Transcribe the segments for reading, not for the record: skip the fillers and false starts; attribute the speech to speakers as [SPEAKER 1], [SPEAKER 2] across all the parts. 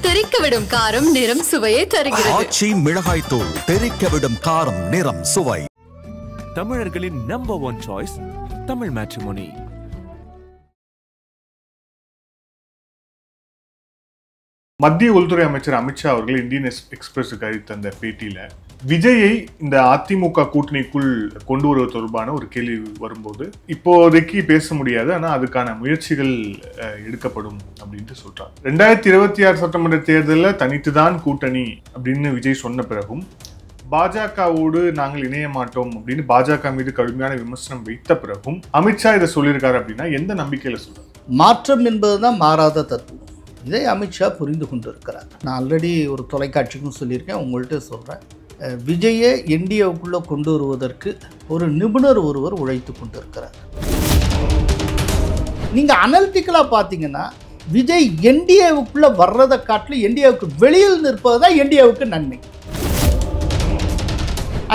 [SPEAKER 1] தெறிக்கவிடும் காரம் நிறம் சுவையை தருகிறது.
[SPEAKER 2] ஆச்சி மிளகாய் தூள் தெறிக்கவிடும் காரம் நிறம் சுவை.
[SPEAKER 3] தமிழர்களின் நம்பர் 1 சாய்ஸ் தமிழ் மேட்ரிமோனி.
[SPEAKER 4] மத்திய உள்துறை அமைச்சர் அமித்ஷா அவர்கள் இந்தியன் எக்ஸ்பிரஸுக்கு அளித்த அந்த பேட்டியில விஜயை இந்த அதிமுக கூட்டணிக்குள் கொண்டு வருவது தொடர்பான ஒரு கேள்வி வரும்போது இப்போதைக்கு பேச முடியாது, ஆனா அதுக்கான முயற்சிகள் எடுக்கப்படும் அப்படின்ட்டு சொல்றாங்க. 2026 சட்டமன்ற தேர்தலில் தனித்துதான் கூட்டணி அப்படின்னு விஜய் சொன்ன பிறகும் பாஜகவோடு நாங்கள் இணைய மாட்டோம் அப்படின்னு பாஜக மீது கடுமையான விமர்சனம் வைத்த பிறகும் அமித்ஷா இதை சொல்லியிருக்காரு அப்படின்னா எந்த நம்பிக்கையில சொல்றாரு?
[SPEAKER 5] மாற்றம் என்பதுதான் மாறாத தத்துவம். இதை அமித்ஷா புரிந்து கொண்டிருக்கிறார். நான் ஆல்ரெடி ஒரு தொலைக்காட்சிக்கும் சொல்லியிருக்கேன், உங்கள்கிட்ட சொல்கிறேன். விஜயை என்டிஏவுக்குள்ளே கொண்டு வருவதற்கு ஒரு நிபுணர் ஒருவர் உழைத்து கொண்டிருக்கிறார். நீங்கள் அனலிட்டிக்கலாக பார்த்தீங்கன்னா விஜய் என்டிஏவுக்குள்ளே வர்றதை காட்டிலும் என்டிஏவுக்கு வெளியில் நிற்பது தான் என்டிஏவுக்கு நன்மை.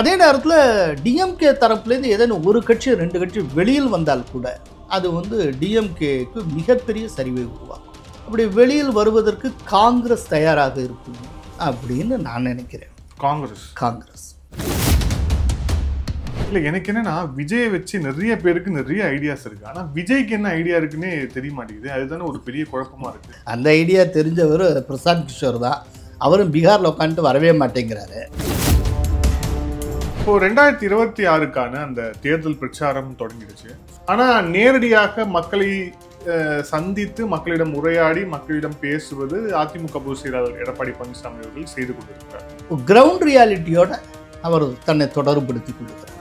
[SPEAKER 5] அதே நேரத்தில் டிஎம்கே தரப்புலேருந்து ஏதேனும் ஒரு கட்சி 2 கட்சி வெளியில் வந்தால் கூட அது டிஎம்கேக்கு மிகப்பெரிய சரிவை உருவாக்கும். அப்படி வெளியில் வருவதற்கு காங்கிரஸ் தயாராக இருக்கும் அப்படின்னு நான் நினைக்கிறேன். காங்கிரஸ்
[SPEAKER 4] இல்லை, எனக்கு என்னன்னா விஜயை வச்சு நிறைய பேருக்கு நிறைய ஐடியாஸ் இருக்கு, ஆனா விஜய்க்கு என்ன ஐடியா இருக்குன்னே தெரிய மாட்டேங்குது. அதுதானே ஒரு பெரிய குழப்பமா இருக்கு.
[SPEAKER 5] அந்த ஐடியா தெரிஞ்சவர் பிரசாந்த் கிஷோர் தான். அவரும் பீகார்ல உட்காந்துட்டு வரவே மாட்டேங்கிறாரு.
[SPEAKER 4] இப்போ 2026க்கான அந்த தேர்தல் பிரச்சாரம் தொடங்கிடுச்சு. ஆனா நேரடியாக மக்களை சந்தித்து மக்களிடம் உரையாடி மக்களிடம் பேசுவது அதிமுக பொதுச் செயலாளர் எடப்பாடி பழனிசாமி அவர்கள் செய்து கொண்டிருக்கிறார்.
[SPEAKER 5] கிரவுண்ட் ரியாலிட்டியோட அவர் தன்னை தொடர்புபடுத்திக் கொள்கிறார்.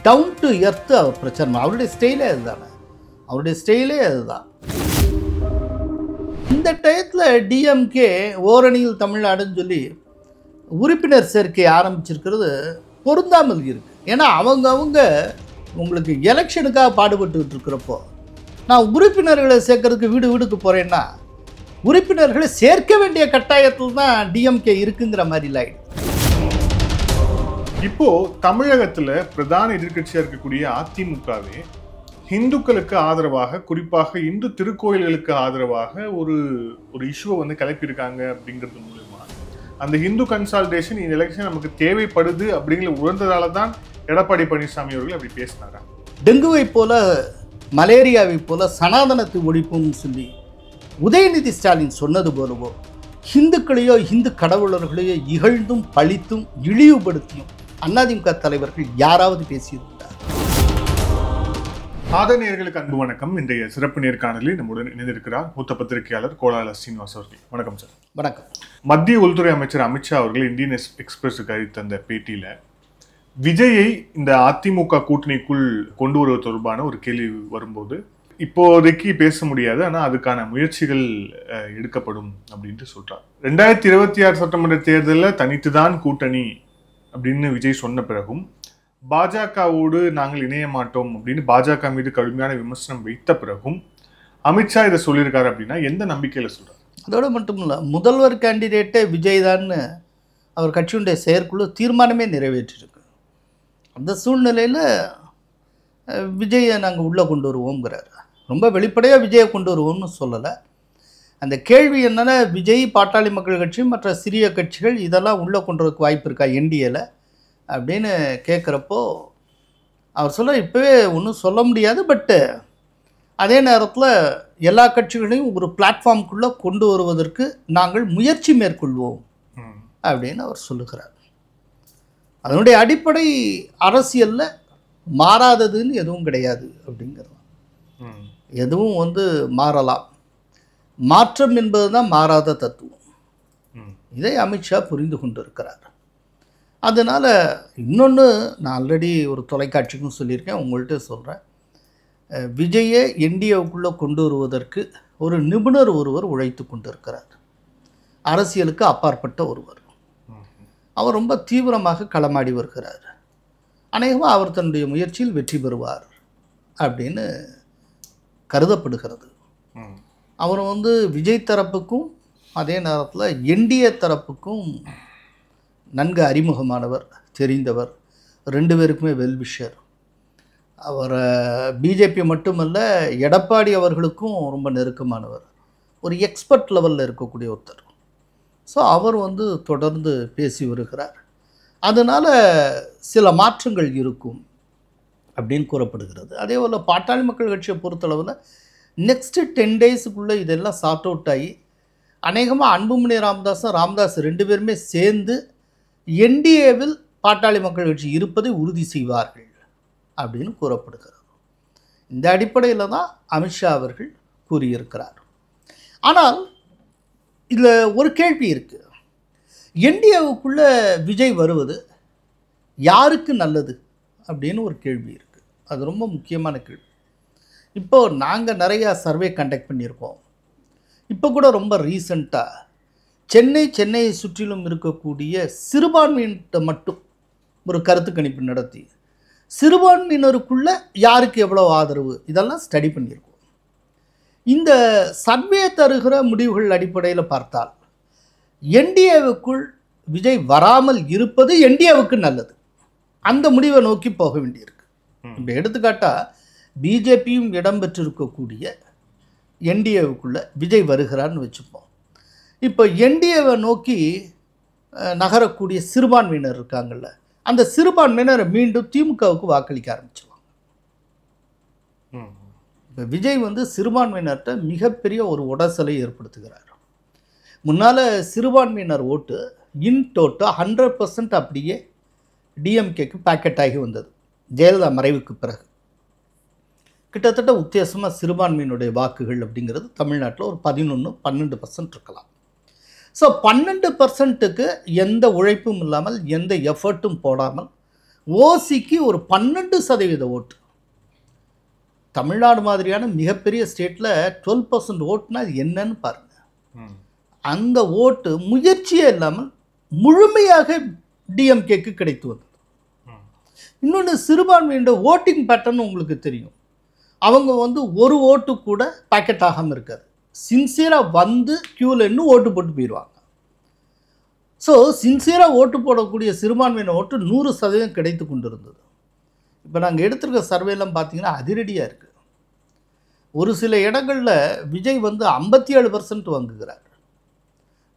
[SPEAKER 5] டவுன் டு எர்த் அவர் பிரச்சாரம். அவருடைய ஸ்டைலே அதுதான். இந்த டயத்தில் டிஎம்கே ஓரணியில் தமிழ்நாடுன்னு சொல்லி உறுப்பினர் சேர்க்கை ஆரம்பிச்சிருக்கிறது பொருந்தாமல் இருக்கு. ஏன்னா அவங்க உங்களுக்கு எலெக்ஷனுக்காக பாடுபட்டு இருக்கிறப்போ நான் உறுப்பினர்களை சேர்க்கறதுக்கு வீடுக்கு போகிறேன்னா உறுப்பினர்களை சேர்க்க வேண்டிய கட்டாயத்தில் தான் டிஎம்கே இருக்குங்கிற மாதிரி ஆயிடுது.
[SPEAKER 4] இப்போ தமிழகத்துல பிரதான எதிர்கட்சியா இருக்கக்கூடிய அதிமுகவே இந்துக்களுக்கு ஆதரவாக, குறிப்பாக இந்து திருக்கோயில்களுக்கு ஆதரவாக ஒரு இஷ்யூவை கிளப்பியிருக்காங்க. அப்படிங்கிறது மூலமா அந்த இந்து கன்சால்டேஷன் இந்த எலெக்ஷன் நமக்கு தேவைப்படுது அப்படிங்கிற உணர்ந்ததால தான் எடப்பாடி பழனிசாமி அவர்கள் அப்படி பேசினாரா?
[SPEAKER 5] டெங்குவை போல மலேரியாவை போல சனாதனத்தை ஒழிப்போம்னு சொல்லி உதயநிதி ஸ்டாலின் சொன்னது போலவோ இந்துக்களையோ இந்து கடவுளர்களையோ இகழ்ந்தும் பழித்தும் இழிவுபடுத்தியும் அதிமுக தலைவர்கள் யாராவது பேசியிருந்தார்?
[SPEAKER 4] ஆதரணியர்களுக்கு அன்பு வணக்கம். இன்றைய சிறப்பு நேர்காணலில் நம்முடன் இணைந்திருக்கிறார் மூத்த பத்திரிகையாளர் கோலால ஸ்ரீனிவாஸ் அவர்கள். வணக்கம் சார்.
[SPEAKER 5] வணக்கம்.
[SPEAKER 4] மத்திய உள்துறை அமைச்சர் அமித்ஷா அவர்கள் இந்தியன் எக்ஸ்பிரஸுக்கு அளித்த அந்த பேட்டியில விஜயை இந்த அதிமுக கூட்டணிக்குள் கொண்டு வருவது தொடர்பான ஒரு கேள்வி வரும்போது இப்போதைக்கு பேச முடியாது, ஆனா அதுக்கான முயற்சிகள் எடுக்கப்படும் அப்படின்ட்டு சொல்றார். 2026 சட்டமன்ற தேர்தலில் தனித்துதான் கூட்டணி அப்படின்னு விஜய் சொன்ன பிறகும் பாஜகவோடு நாங்கள் இணைய மாட்டோம் அப்படின்னு பாஜக மீது கடுமையான விமர்சனம் வைத்த பிறகும் அமித்ஷா இதை சொல்லியிருக்காரு அப்படின்னா எந்த நம்பிக்கையில சொல்றாரு?
[SPEAKER 5] அதோடு மட்டும் இல்லை, முதல்வர் கேண்டிடேட்டே விஜய் தான்னு அவர் கட்சியுடைய செயற்குழு தீர்மானமே நிறைவேற்றிருக்கு. அந்த சூழ்நிலையில் விஜயை நாங்கள் உள்ளே கொண்டு வருவோங்கிறார். ரொம்ப வெளிப்படையாக விஜயை கொண்டு வருவோம்னு சொல்லலை. அந்த கேள்வி என்னென்னா, விஜய், பாட்டாளி மக்கள் கட்சி, மற்ற சிறிய கட்சிகள் இதெல்லாம் உள்ளே கொண்டு வரதுக்கு வாய்ப்பு இருக்கா என்டிஏல அப்படின்னு கேட்குறப்போ அவர் சொல்ல இப்போவே ஒன்றும் சொல்ல முடியாது, பட்டு அதே நேரத்தில் எல்லா கட்சிகளையும் ஒரு பிளாட்ஃபார்முக்குள்ளே கொண்டு வருவதற்கு நாங்கள் முயற்சி மேற்கொள்வோம் அப்படின்னு அவர் சொல்லுகிறார். அதனுடைய அடிப்படை அரசியலில் மாறாததுன்னு எதுவும் கிடையாது அப்படிங்கிறது. எதுவும் மாறலாம். மாற்றம் என்பது தான் மாறாத தத்துவம். இதை அமித்ஷா புரிந்து கொண்டிருக்கிறார். அதனால் இன்னொன்று நான் ஆல்ரெடி ஒரு தொலைக்காட்சிக்கும் சொல்லியிருக்கேன், உங்கள்கிட்ட சொல்கிறேன். விஜயை என்டிஏவுக்குள்ளே கொண்டு வருவதற்கு ஒரு நிபுணர் ஒருவர் உழைத்து கொண்டிருக்கிறார். அரசியலுக்கு அப்பாற்பட்ட ஒருவர். அவர் ரொம்ப தீவிரமாக களமாடி வருகிறார். அநேகமாக அவர் தன்னுடைய முயற்சியில் வெற்றி பெறுவார் அப்படின்னு கருதப்படுகிறது. அவர் விஜய் தரப்புக்கும் அதே நேரத்தில் என்டிஏ தரப்புக்கும் நன்கு அறிமுகமானவர், தெரிந்தவர். 2 பேருக்குமே வெல்விஷர். அவர் பிஜேபி மட்டுமல்ல, எடப்பாடி அவர்களுக்கும் ரொம்ப நெருக்கமானவர். ஒரு எக்ஸ்பர்ட் லெவலில் இருக்கக்கூடிய ஒருத்தர். ஸோ அவர் வந்து தொடர்ந்து பேசி வருகிறார். அதனால் சில மாற்றங்கள் இருக்கும் அப்படின்னு கூறப்படுகிறது. அதே போல் பாட்டாளி மக்கள் கட்சியை பொறுத்தளவில் நெக்ஸ்ட்டு 10 டேஸுக்குள்ளே இதெல்லாம் சார்ட் அவுட் ஆகி அநேகமாக அன்புமணி ராமதாஸ் 2 பேருமே சேர்ந்து என்டிஏவில் பாட்டாளி மக்கள் கட்சி இருப்பதை உறுதி செய்வார்கள் அப்படின்னு கூறப்படுகிறது. இந்த அடிப்படையில் தான் அமித்ஷா அவர்கள் கூறியிருக்கிறார். ஆனால் இதில் ஒரு கேள்வி இருக்குது. என்டிஏவுக்குள்ளே விஜய் வருவது யாருக்கு நல்லது அப்படின்னு ஒரு கேள்வி இருக்குது. அது ரொம்ப முக்கியமான கேள்வி. இப்போது நாங்கள் நிறையா சர்வே கண்டக்ட் பண்ணியிருக்கோம். இப்போ கூட ரொம்ப ரீசண்டாக சென்னையை சுற்றிலும் இருக்கக்கூடிய சிறுபான்மையினர்கிட்ட மட்டும் ஒரு கருத்து கணிப்பு நடத்தி சிறுபான்மையினருக்குள்ளே யாருக்கு எவ்வளோ ஆதரவு இதெல்லாம் ஸ்டடி பண்ணியிருக்கோம். இந்த சர்வே தருகிற முடிவுகள் அடிப்படையில் பார்த்தால் என்டிஏவுக்குள் விஜய் வராமல் இருப்பது என்டிஏவுக்கு நல்லது. அந்த முடிவை நோக்கி போக வேண்டியிருக்கு. இப்போ எடுத்துக்காட்டால் பிஜேபியும் இடம்பெற்றிருக்கக்கூடிய என்டிஏவுக்குள்ளே விஜய் வருகிறான்னு வச்சுப்போம். இப்போ என்டிஏவை நோக்கி நகரக்கூடிய சிறுபான்மையினர் இருக்காங்கள்ல, அந்த சிறுபான்மையினரை மீண்டும் திமுகவுக்கு வாக்களிக்க ஆரம்பிச்சிருவாங்க. இப்போ விஜய் வந்து சிறுபான்மையினர்கிட்ட மிகப்பெரிய ஒரு உடசலை ஏற்படுத்துகிறார். முன்னால் சிறுபான்மையினர் ஓட்டு இன் டோட்டோ 100% அப்படியே டிஎம்கேக்கு பேக்கெட் ஆகி வந்தது ஜெயலலிதா மறைவுக்கு பிறகு. கிட்டத்தட்ட உத்தேசமாக சிறுபான்மையினுடைய வாக்குகள் அப்படிங்கிறது தமிழ்நாட்டில் ஒரு 11-12% இருக்கலாம். ஸோ 12%க்கு எந்த உழைப்பும் இல்லாமல் எந்த எஃபர்ட்டும் போடாமல் ஓசிக்கு ஒரு 12% ஓட்டு. தமிழ்நாடு மாதிரியான மிகப்பெரிய ஸ்டேட்டில் 12% ஓட்டுனா அது என்னன்னு பாருங்கள். அந்த ஓட்டு முயற்சியே இல்லாமல் முழுமையாக டிஎம்கேக்கு கிடைத்து வந்தது. இன்னொன்று, சிறுபான்மையினுடைய ஓட்டிங் பேட்டர்ன் உங்களுக்கு தெரியும். அவங்க வந்து ஒரு ஓட்டு கூட பேக்கெட் ஆகாமல் இருக்காது. சின்சியராக வந்து க்யூவில் இன்னும் ஓட்டு போட்டு போயிடுவாங்க. ஸோ சின்சியராக ஓட்டு போடக்கூடிய சிறுபான்மையின ஓட்டு 100% கிடைத்து கொண்டு இருந்தது. இப்போ நாங்கள் எடுத்திருக்க சர்வேலாம் பார்த்தீங்கன்னா அதிரடியாக இருக்குது. ஒரு சில இடங்களில் விஜய் வந்து 57% வாங்குகிறார்.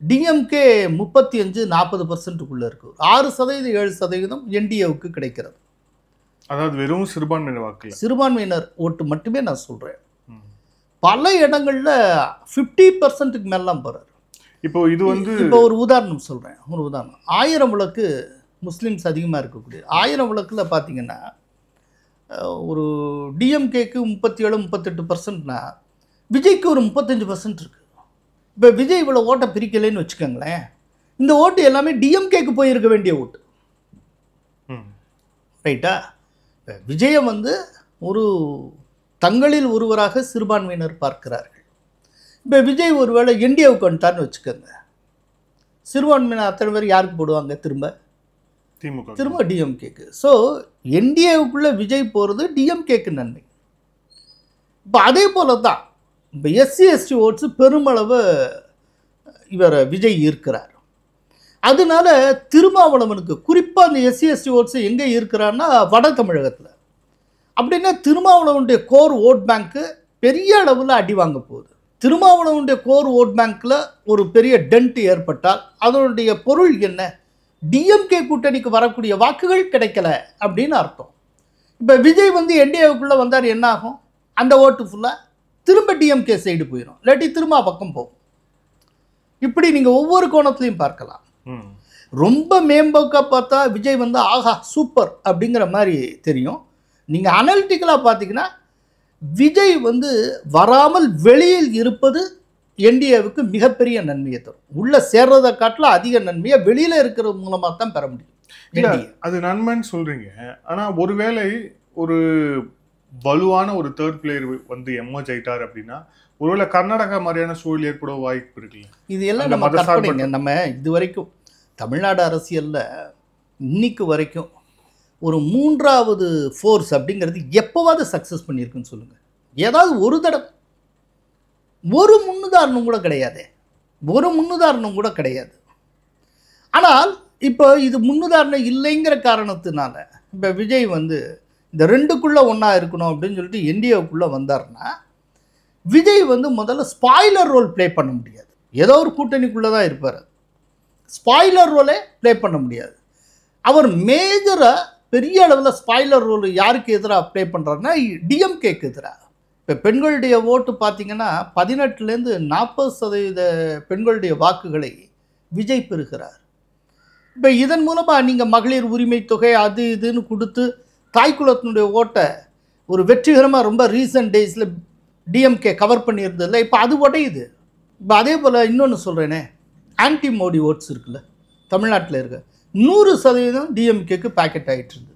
[SPEAKER 5] டிஎம்கே 35-40%க்குள்ளே இருக்குது. 6%-7% என்டிஏவுக்கு கிடைக்கிறது.
[SPEAKER 4] அதாவது வெறும் சிறுபான்மையினர் வாக்கு,
[SPEAKER 5] சிறுபான்மையினர் ஓட்டு மட்டுமே நான் சொல்கிறேன். பல இடங்களில் 50%க்கு மேலாம் போகிறார்.
[SPEAKER 4] இப்போ இது வந்து
[SPEAKER 5] இப்போ ஒரு உதாரணம் சொல்கிறேன். ஒரு உதாரணம், 1000 விளக்கு முஸ்லீம்ஸ் அதிகமாக இருக்கக்கூடிய 1000 விளக்கில் பார்த்தீங்கன்னா ஒரு டிஎம்கேக்கு 37-38%னா விஜய்க்கு ஒரு 35% இருக்குது. இப்போ விஜய் இவ்வளோ ஓட்டை பிரிக்கலைன்னு வச்சுக்கோங்களேன், இந்த ஓட்டு எல்லாமே டிஎம்கேக்கு போயிருக்க வேண்டிய ஓட்டு, ரைட்டா? இப்போ விஜயை வந்து ஒரு தங்களில் ஒருவராக சிறுபான்மையினர் பார்க்கிறார்கள். இப்போ விஜய் ஒருவேளை என்டிஏவுக்கு வந்துட்டான்னு வச்சுக்கோங்க, சிறுபான்மையினர் அத்தனை பேர் யாருக்கு போடுவாங்க? திரும்ப டிஎம்கேக்கு. ஸோ என்டிஏவுக்குள்ளே விஜய் போகிறது டிஎம்கேக்கு நன்மை. இப்போ அதே போல தான் இப்போ எஸ்சி/எஸ்டி ஓட்ஸு பெருமளவு இவர் விஜய் இருக்கிறார். அதனால திருமாவளவனுக்கு குறிப்பாக அந்த எஸ்சி/எஸ்டி ஓட்ஸு எங்கே இருக்கிறான்னா வட தமிழகத்தில். அப்படின்னா திருமாவளவனுடைய கோர் ஓட் பேங்க்கு பெரிய அளவில் அடி வாங்க போகுது. திருமாவளவனுடைய கோர் ஓட் பேங்க்கில் ஒரு பெரிய டென்ட் ஏற்பட்டால் அதனுடைய பொருள் என்ன? டிஎம்கே கூட்டணிக்கு வரக்கூடிய வாக்குகள் கிடைக்கல அப்படின்னு அர்த்தம். இப்போ விஜய் வந்து என்டிஏவுக்குள்ளே வந்தார், என்ன ஆகும்? அந்த ஓட்டு ஃபுல்லாக திரும்ப டிஎம்கே சைடு போயிடும், இல்லாட்டி திரும்ப பக்கம் போகும். இப்படி நீங்கள் ஒவ்வொரு கோணத்துலையும் பார்க்கலாம். ரொம்ப மேம்போக்காக பார்த்தா விஜய் வந்து ஆஹா சூப்பர் அப்படிங்கிற மாதிரி தெரியும். நீங்கள் அனலிட்டிக்கலாக பார்த்தீங்கன்னா விஜய் வந்து வராமல் வெளியில் இருப்பது என்டிஏவுக்கு மிகப்பெரிய நன்மையை தரும். உள்ளே சேர்றதை காட்டில் அதிக நன்மையை வெளியில் இருக்கிறது மூலமாக தான் பெற முடியும்.
[SPEAKER 4] அது நன்மைன்னு சொல்கிறீங்க. ஆனால் ஒருவேளை ஒரு வலுவான ஒரு தேர்ட் பிளேயர் வந்து எமர்ஜ் ஆயிட்டார் அப்படின்னா ஒருவேளை கர்நாடகா மாதிரியான சூழல் ஏற்பட வாய்ப்பு இருக்குல்ல? இது எல்லாம் நம்ம கற்பனைங்க. நம்ம இது வரைக்கும் தமிழ்நாடு அரசியலில் இன்னைக்கு வரைக்கும் ஒரு 3வது ஃபோர்ஸ் அப்படிங்கிறது எப்போவாவது சக்ஸஸ் பண்ணியிருக்குன்னு சொல்லுங்கள். ஏதாவது ஒரு தடவை, ஒரு முன்னுதாரணம் கூட கிடையாது. ஆனால் இப்போ இது முன்னுதாரணம் இல்லைங்கிற காரணத்தினால இப்போ விஜய் வந்து இந்த ரெண்டுக்குள்ளே ஒன்றா இருக்கணும் அப்படின்னு சொல்லிட்டு என்டிஏவுக்குள்ளே வந்தார்னா விஜய் வந்து முதல்ல ஸ்பாய்லர் ரோல் ப்ளே பண்ண முடியாது. ஏதோ ஒரு கூட்டணிக்குள்ளே தான் இருப்பார்.
[SPEAKER 5] ஸ்பாய்லர் ரோலே ப்ளே பண்ண முடியாது. அவர் மேஜராக பெரிய அளவில் ஸ்பாய்லர் ரோல் யாருக்கு எதிராக ப்ளே பண்ணுறாருன்னா டிஎம்கேக்கு எதிராக. இப்போ பெண்களுடைய ஓட்டு பார்த்தீங்கன்னா 18லேருந்து 40% பெண்களுடைய வாக்குகளை விஜய் பெறுகிறார். இப்போ இதன் மூலமாக நீங்கள் மகளிர் உரிமை தொகை அது இதுன்னு கொடுத்து தாய்க்குலத்தினுடைய ஓட்டை ஒரு வெற்றிகரமாக ரொம்ப ரீசன்ட் டேஸில் டிஎம்கே கவர் பண்ணியிருந்ததில்ல, இப்போ அது உடையுது. இப்போ அதே போல் இன்னொன்று சொல்கிறேனே, ஆன்டி மோடி ஓட்ஸ் இருக்குல்ல தமிழ்நாட்டில் இருக்க 100% டிஎம்கேக்கு பேக்கெட் ஆகிட்டு இருந்தது.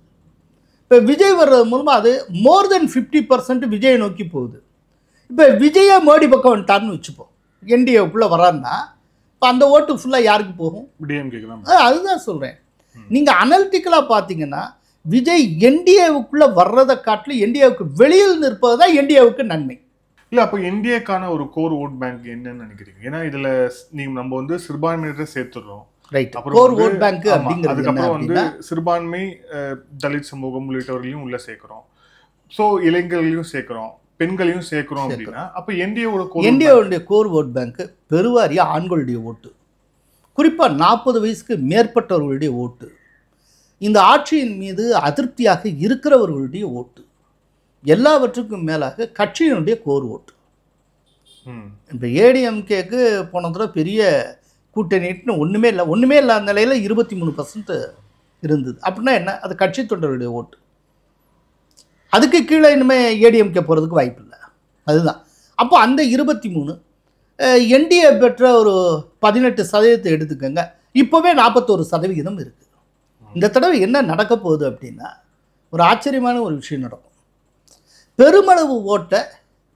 [SPEAKER 5] இப்போ விஜய் வர்றது மூலமாக அது மோர் தென் 50% விஜயை நோக்கி போகுது. இப்போ விஜயை மோடி பக்கம் வந்துட்டார்னு வச்சுப்போம், என்டிஏவுக்குள்ளே வரான்னா இப்போ அந்த ஓட்டு ஃபுல்லாக யாருக்கு போகும்?
[SPEAKER 4] டிஎம்கேக்கு தான்.
[SPEAKER 5] அதுதான் சொல்கிறேன். நீங்கள் அனலிட்டிக்கலாக பார்த்தீங்கன்னா விஜய் என்டிஏவுக்குள்ளே வர்றதை காட்டிலும் என்டிஏவுக்கு வெளியில் நிற்பது தான் என்டிஏவுக்கு நன்மை.
[SPEAKER 4] இல்லை, அப்போ என்டிஏக்கான ஒரு கோர் ஓட் பேங்க் என்னன்னு நினைக்கிறீங்க? ஏன்னா இதில் நம்ம வந்து சிறுபான்மையினரை சேர்த்துடுறோம்.
[SPEAKER 5] ரைட். கோர் ஓட் பேங்க் அப்படிங்கிறது
[SPEAKER 4] அதுக்கப்புறம் வந்து சிறுபான்மை தலித் சமூகம் உள்ளிட்டவர்களையும் உள்ள சேர்க்கிறோம். ஸோ இளைஞர்களையும் சேர்க்கிறோம், பெண்களையும் சேர்க்கிறோம் அப்படின்னா அப்போ
[SPEAKER 5] என்டிஏவுடைய கோர் ஓட் பேங்க் பெருவாரியா ஆண்களுடைய ஓட்டு, குறிப்பாக 40 வயசுக்கு மேற்பட்டவர்களுடைய ஓட்டு, இந்த ஆட்சியின் மீது அதிருப்தியாக இருக்கிறவர்களுடைய ஓட்டு, எல்லாவற்றுக்கும் மேலாக கட்சியினுடைய கோர் ஓட்டு. இப்போ ஏடிஎம்கேக்கு போன தடவை பெரிய கூட்டணின்னு ஒன்றுமே இல்லாத நிலையில் 23% இருந்தது. அப்படின்னா என்ன? அது கட்சி தொண்டர்களுடைய ஓட்டு. அதுக்கு கீழே இனிமேல் ஏடிஎம்கே போகிறதுக்கு வாய்ப்பு இல்லை. அதுதான். அப்போ அந்த 23 என்டிஏ பெற்ற ஒரு 18% எடுத்துக்கோங்க, இப்போவே 41% இருக்குது. இந்த தடவை என்ன நடக்க போகுது அப்படின்னா ஒரு ஆச்சரியமான ஒரு விஷயம் நடக்கும். பெருமளவு ஓட்டை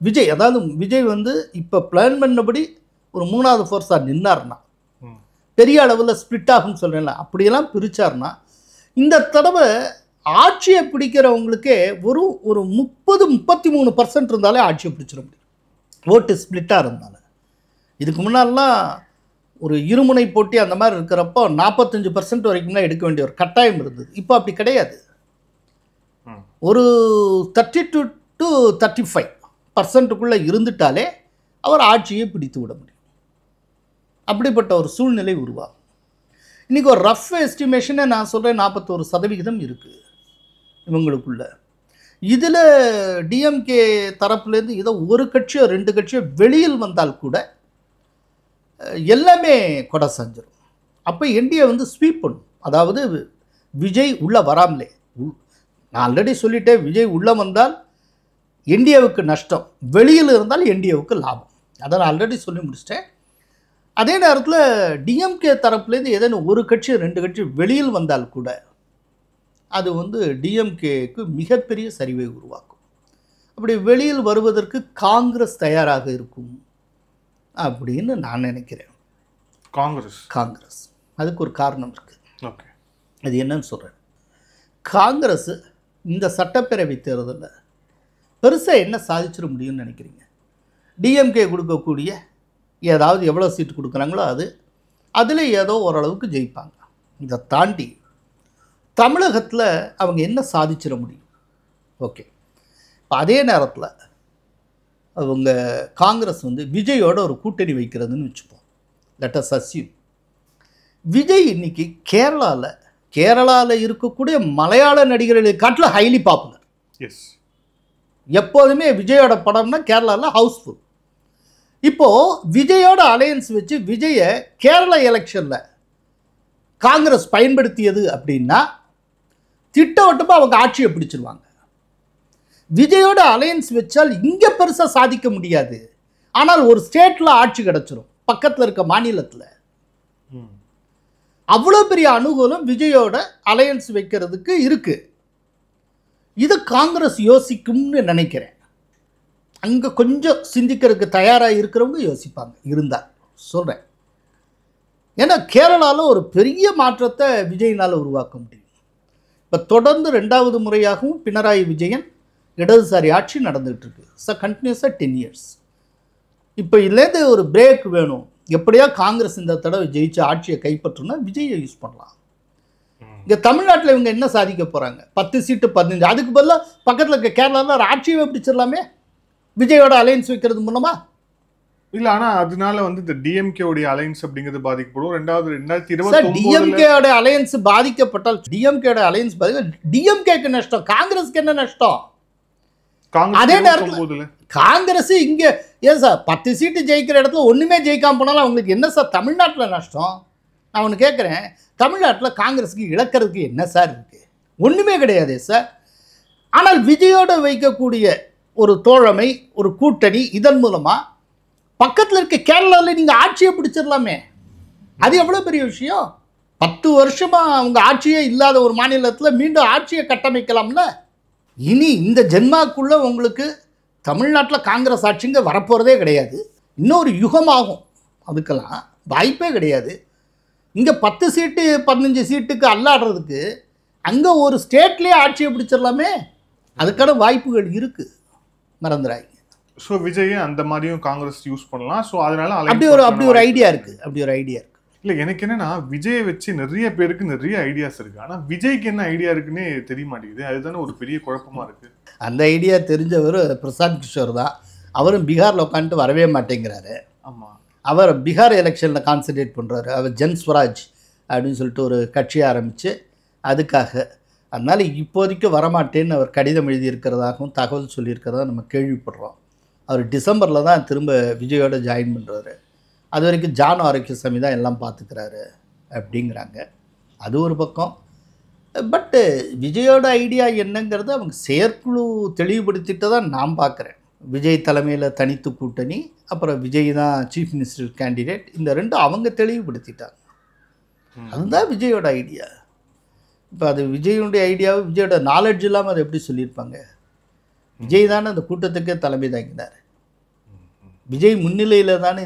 [SPEAKER 5] விஜய், அதாவது விஜய் வந்து இப்போ பிளான் பண்ணபடி ஒரு 3வது ஃபோர்ஸாக நின்னார்னா பெரிய அளவில் ஸ்ப்ளிட் ஆகும்னு சொல்கிறேன்ல, அப்படியெல்லாம் பிரித்தார்னா இந்த தடவை ஆட்சியை பிடிக்கிறவங்களுக்கே ஒரு 30-33% இருந்தாலே ஆட்சியை பிடிச்சிட முடியும், ஓட்டு ஸ்ப்ளிட்டாக இருந்தாலும். இதுக்கு முன்னாடிலாம் ஒரு இருமுனை போட்டி அந்த மாதிரி இருக்கிறப்போ 45% வரைக்கும் தான் எடுக்க வேண்டிய ஒரு கட்டாயம் இருந்தது. இப்போ அப்படி கிடையாது. ஒரு 32 to 35% இருந்துட்டாலே அவர் ஆட்சியை பிடித்து விட முடியும். அப்படிப்பட்ட ஒரு சூழ்நிலை உருவாகும். இன்றைக்கி ஒரு ரஃப் எஸ்டிமேஷனே நான் சொல்கிறேன் 41% இருக்குது இவங்களுக்குள்ள. இதில் டிஎம்கே தரப்புலேருந்து ஏதோ ஒரு கட்சியோ 2 கட்சியோ வெளியில் வந்தால் கூட எல்லாமே கொடை செஞ்சிடும். அப்போ என்டிஏ வந்து ஸ்வீப் பண்ணும். அதாவது விஜய் உள்ளே வராமலே, நான் ஆல்ரெடி சொல்லிட்டேன், விஜய் உள்ளே வந்தால் என்டிஏவுக்கு நஷ்டம், வெளியில் இருந்தால் என்டிஏவுக்கு லாபம். அதை நான் ஆல்ரெடி சொல்லி முடிச்சிட்டேன். அதே நேரத்தில் டிஎம்கே தரப்புலேருந்து ஏதேனும் ஒரு கட்சி 2 கட்சி வெளியில் வந்தால் கூட அது வந்து டிஎம்கேக்கு மிகப்பெரிய சரிவை உருவாக்கும். அப்படி வெளியில் வருவதற்கு காங்கிரஸ் தயாராக இருக்கும் அப்படின்னு நான் நினைக்கிறேன். காங்கிரஸ் அதுக்கு ஒரு காரணம் இருக்குது.
[SPEAKER 4] ஓகே,
[SPEAKER 5] அது என்னன்னு சொல்கிறேன். காங்கிரஸ் இந்த சட்டப்பேரவை தேர்தலில் பெருசாக என்ன சாதிச்சிட முடியும்னு நினைக்கிறீங்க? டிஎம்கே கொடுக்கக்கூடிய ஏதாவது எவ்வளோ சீட்டு கொடுக்குறாங்களோ அதில் ஏதோ ஓரளவுக்கு ஜெயிப்பாங்க. இதை தாண்டி தமிழகத்தில் அவங்க என்ன சாதிச்சிட முடியும்? ஓகே, இப்போ அதே நேரத்தில் அவங்க காங்கிரஸ் வந்து விஜயோட ஒரு கூட்டணி வைக்கிறதுன்னு வச்சுப்போம். லெட் அஸ் அஸ்யூம் விஜய் இன்னைக்கு கேரளாவில் இருக்கக்கூடிய மலையாள நடிகர்களை காட்டிலும் ஹைலி பாப்புலர்.
[SPEAKER 4] எஸ்,
[SPEAKER 5] எப்போதுமே விஜயோட படம்னா கேரளாவில் ஹவுஸ்ஃபுல். இப்போது விஜயோட அலையன்ஸ் வச்சு விஜயை கேரளா எலெக்ஷனில் காங்கிரஸ் பயன்படுத்தியது அப்படின்னா திட்டவட்டமாக அவங்க ஆட்சியை பிடிச்சிருவாங்க. விஜயோட அலையன்ஸ் வச்சால் இங்கே பெருசாக சாதிக்க முடியாது, ஆனால் ஒரு ஸ்டேட்டில் ஆட்சி கிடச்சிரும், பக்கத்தில் இருக்க மாநிலத்தில். அவ்வளோ பெரிய அனுகூலம் விஜயோட அலையன்ஸ் வைக்கிறதுக்கு இருக்குது. இது காங்கிரஸ் யோசிக்கும்னு நினைக்கிறேன். அங்கே கொஞ்சம் சிந்திக்கிறதுக்கு தயாராக இருக்கிறவங்க யோசிப்பாங்க இருந்தால் சொல்கிறேன். ஏன்னா கேரளாவில் ஒரு பெரிய மாற்றத்தை விஜயினால் உருவாக்க முடியும். இப்போ தொடர்ந்து 2வது முறையாகவும் பினராயி விஜயன் இடதுசாரி ஆட்சி நடந்துகிட்டு இருக்கு. கண்டினியூஸாக 10 years. இப்போ இதுலேருந்து ஒரு பிரேக் வேணும். எப்படியா காங்கிரஸ் இந்த தடவை ஜெயிச்சு ஆட்சியை கைப்பற்றணும்னா விஜயை யூஸ் பண்ணலாம். இங்கே தமிழ்நாட்டில் இவங்க என்ன சாதிக்க போகிறாங்க? 10 சீட்டு 15. அதுக்கு பதிலாக பக்கத்தில் இருக்க கேரளாவில் ஒரு ஆட்சியை பிடிச்சிடலாமே விஜயோட அலையன்ஸ் வைக்கிறது மூலமாக.
[SPEAKER 4] இல்ல ஆனா அதனால வந்து இந்த டிஎம்கே உடைய அலைன்ஸ் அப்படிங்கிறது பாதிக்கப்படும். ரெண்டாவது 2029
[SPEAKER 5] டிஎம்கேயோட அலையன்ஸ் பாதிக்கப்பட்டால் டிஎம்கேயோட அலையன்ஸ் டிஎம்கேக்கு நஷ்டம், காங்கிரஸ்க்கு என்ன நஷ்டம்? அதே நேரத்தில் காங்கிரஸ் இங்க ஏன் சார் 10 சீட்டு ஜெயிக்கிற இடத்துல ஒண்ணுமே ஜெயிக்காம போனாலும் அவங்களுக்கு என்ன சார் தமிழ்நாட்டில் நஷ்டம்? நான் ஒன்று கேட்குறேன், தமிழ்நாட்டில் காங்கிரஸுக்கு இழக்கிறதுக்கு என்ன சார் இருக்கு? ஒண்ணுமே கிடையாது சார். ஆனால் விஜயோட வைக்கக்கூடிய ஒரு தோழமை, ஒரு கூட்டணி, இதன் மூலமா பக்கத்தில் இருக்க கேரளாவில் நீங்கள் ஆட்சியை பிடிச்சிடலாமே. அது எவ்வளோ பெரிய விஷயம்? 10 வருஷமா அவங்க ஆட்சியே இல்லாத ஒரு மாநிலத்தில் மீண்டும் ஆட்சியை கட்டமைக்கலாம்ல. இனி இந்த ஜென்மாக்குள்ள உங்களுக்கு தமிழ்நாட்டில் காங்கிரஸ் ஆட்சிங்க வரப்போகிறதே கிடையாது. இன்னொரு யுகமாகும், அதுக்கெல்லாம் வாய்ப்பே கிடையாது. இங்கே 10 சீட்டு 15 சீட்டுக்கு அல்லாடுறதுக்கு அங்கே ஒரு ஸ்டேட்லேயே ஆட்சியை பிடிச்சிடலாமே. அதுக்கான வாய்ப்புகள் இருக்குது, மறந்துடாதீங்க.
[SPEAKER 4] ஸோ விஜய் அந்த மாதிரியும் காங்கிரஸ் யூஸ் பண்ணலாம். ஸோ அதனால
[SPEAKER 5] அப்படி ஒரு ஐடியா இருக்குது.
[SPEAKER 4] இல்லை எனக்கு என்னன்னா விஜயை வச்சு நிறைய பேருக்கு நிறைய ஐடியாஸ் இருக்கு. ஆனால் விஜய்க்கு என்ன ஐடியா இருக்குன்னே தெரிய மாட்டேங்குது. அதுதானே ஒரு பெரிய குழப்பமா இருக்கு.
[SPEAKER 5] அந்த ஐடியா தெரிஞ்சவர் பிரசாந்த் கிஷோர் தான். அவரும் பீகாரில் உட்காந்துட்டு வரவே மாட்டேங்கிறாரு.
[SPEAKER 4] ஆமாம்,
[SPEAKER 5] அவர் பீகார் எலெக்ஷனில் கான்சன்ட்ரேட் பண்ணுறாரு. அவர் ஜன்ஸ்வராஜ் அப்படின்னு சொல்லிட்டு ஒரு கட்சியை ஆரம்பித்து அதுக்காக, அதனால் இப்போதைக்கு வரமாட்டேன்னு அவர் கடிதம் எழுதியிருக்கிறதாகவும் தகவல் சொல்லியிருக்கிறதா நம்ம கேள்விப்படுறோம். அவர் டிசம்பரில் தான் திரும்ப விஜயோட ஜாயின் பண்ணுறாரு. அது வரைக்கும் ஜான் ஆரோக்கியசாமி தான் எல்லாம் பார்த்துக்கிறாரு அப்படிங்கிறாங்க. அது ஒரு பக்கம். பட்டு விஜயோட ஐடியா என்னங்கிறது அவங்க செயற்குழு தெளிவுபடுத்திட்டு தான் நான் பார்க்குறேன். விஜய் தலைமையில் தனித்து கூட்டணி, அப்புறம் விஜய் தான் சீஃப் மினிஸ்டர் கேண்டிடேட், இந்த ரெண்டும் அவங்க தெளிவுபடுத்திட்டாங்க. அதுதான் விஜயோட ஐடியா. இப்போ அது விஜயுடைய ஐடியாவை விஜயோட நாலேஜ் இல்லாமல் அதை எப்படி சொல்லியிருப்பாங்க? விஜய் தானே அந்த கூட்டத்துக்கே தலைமை தாங்கினார். விஜய் முன்னிலையில் தானே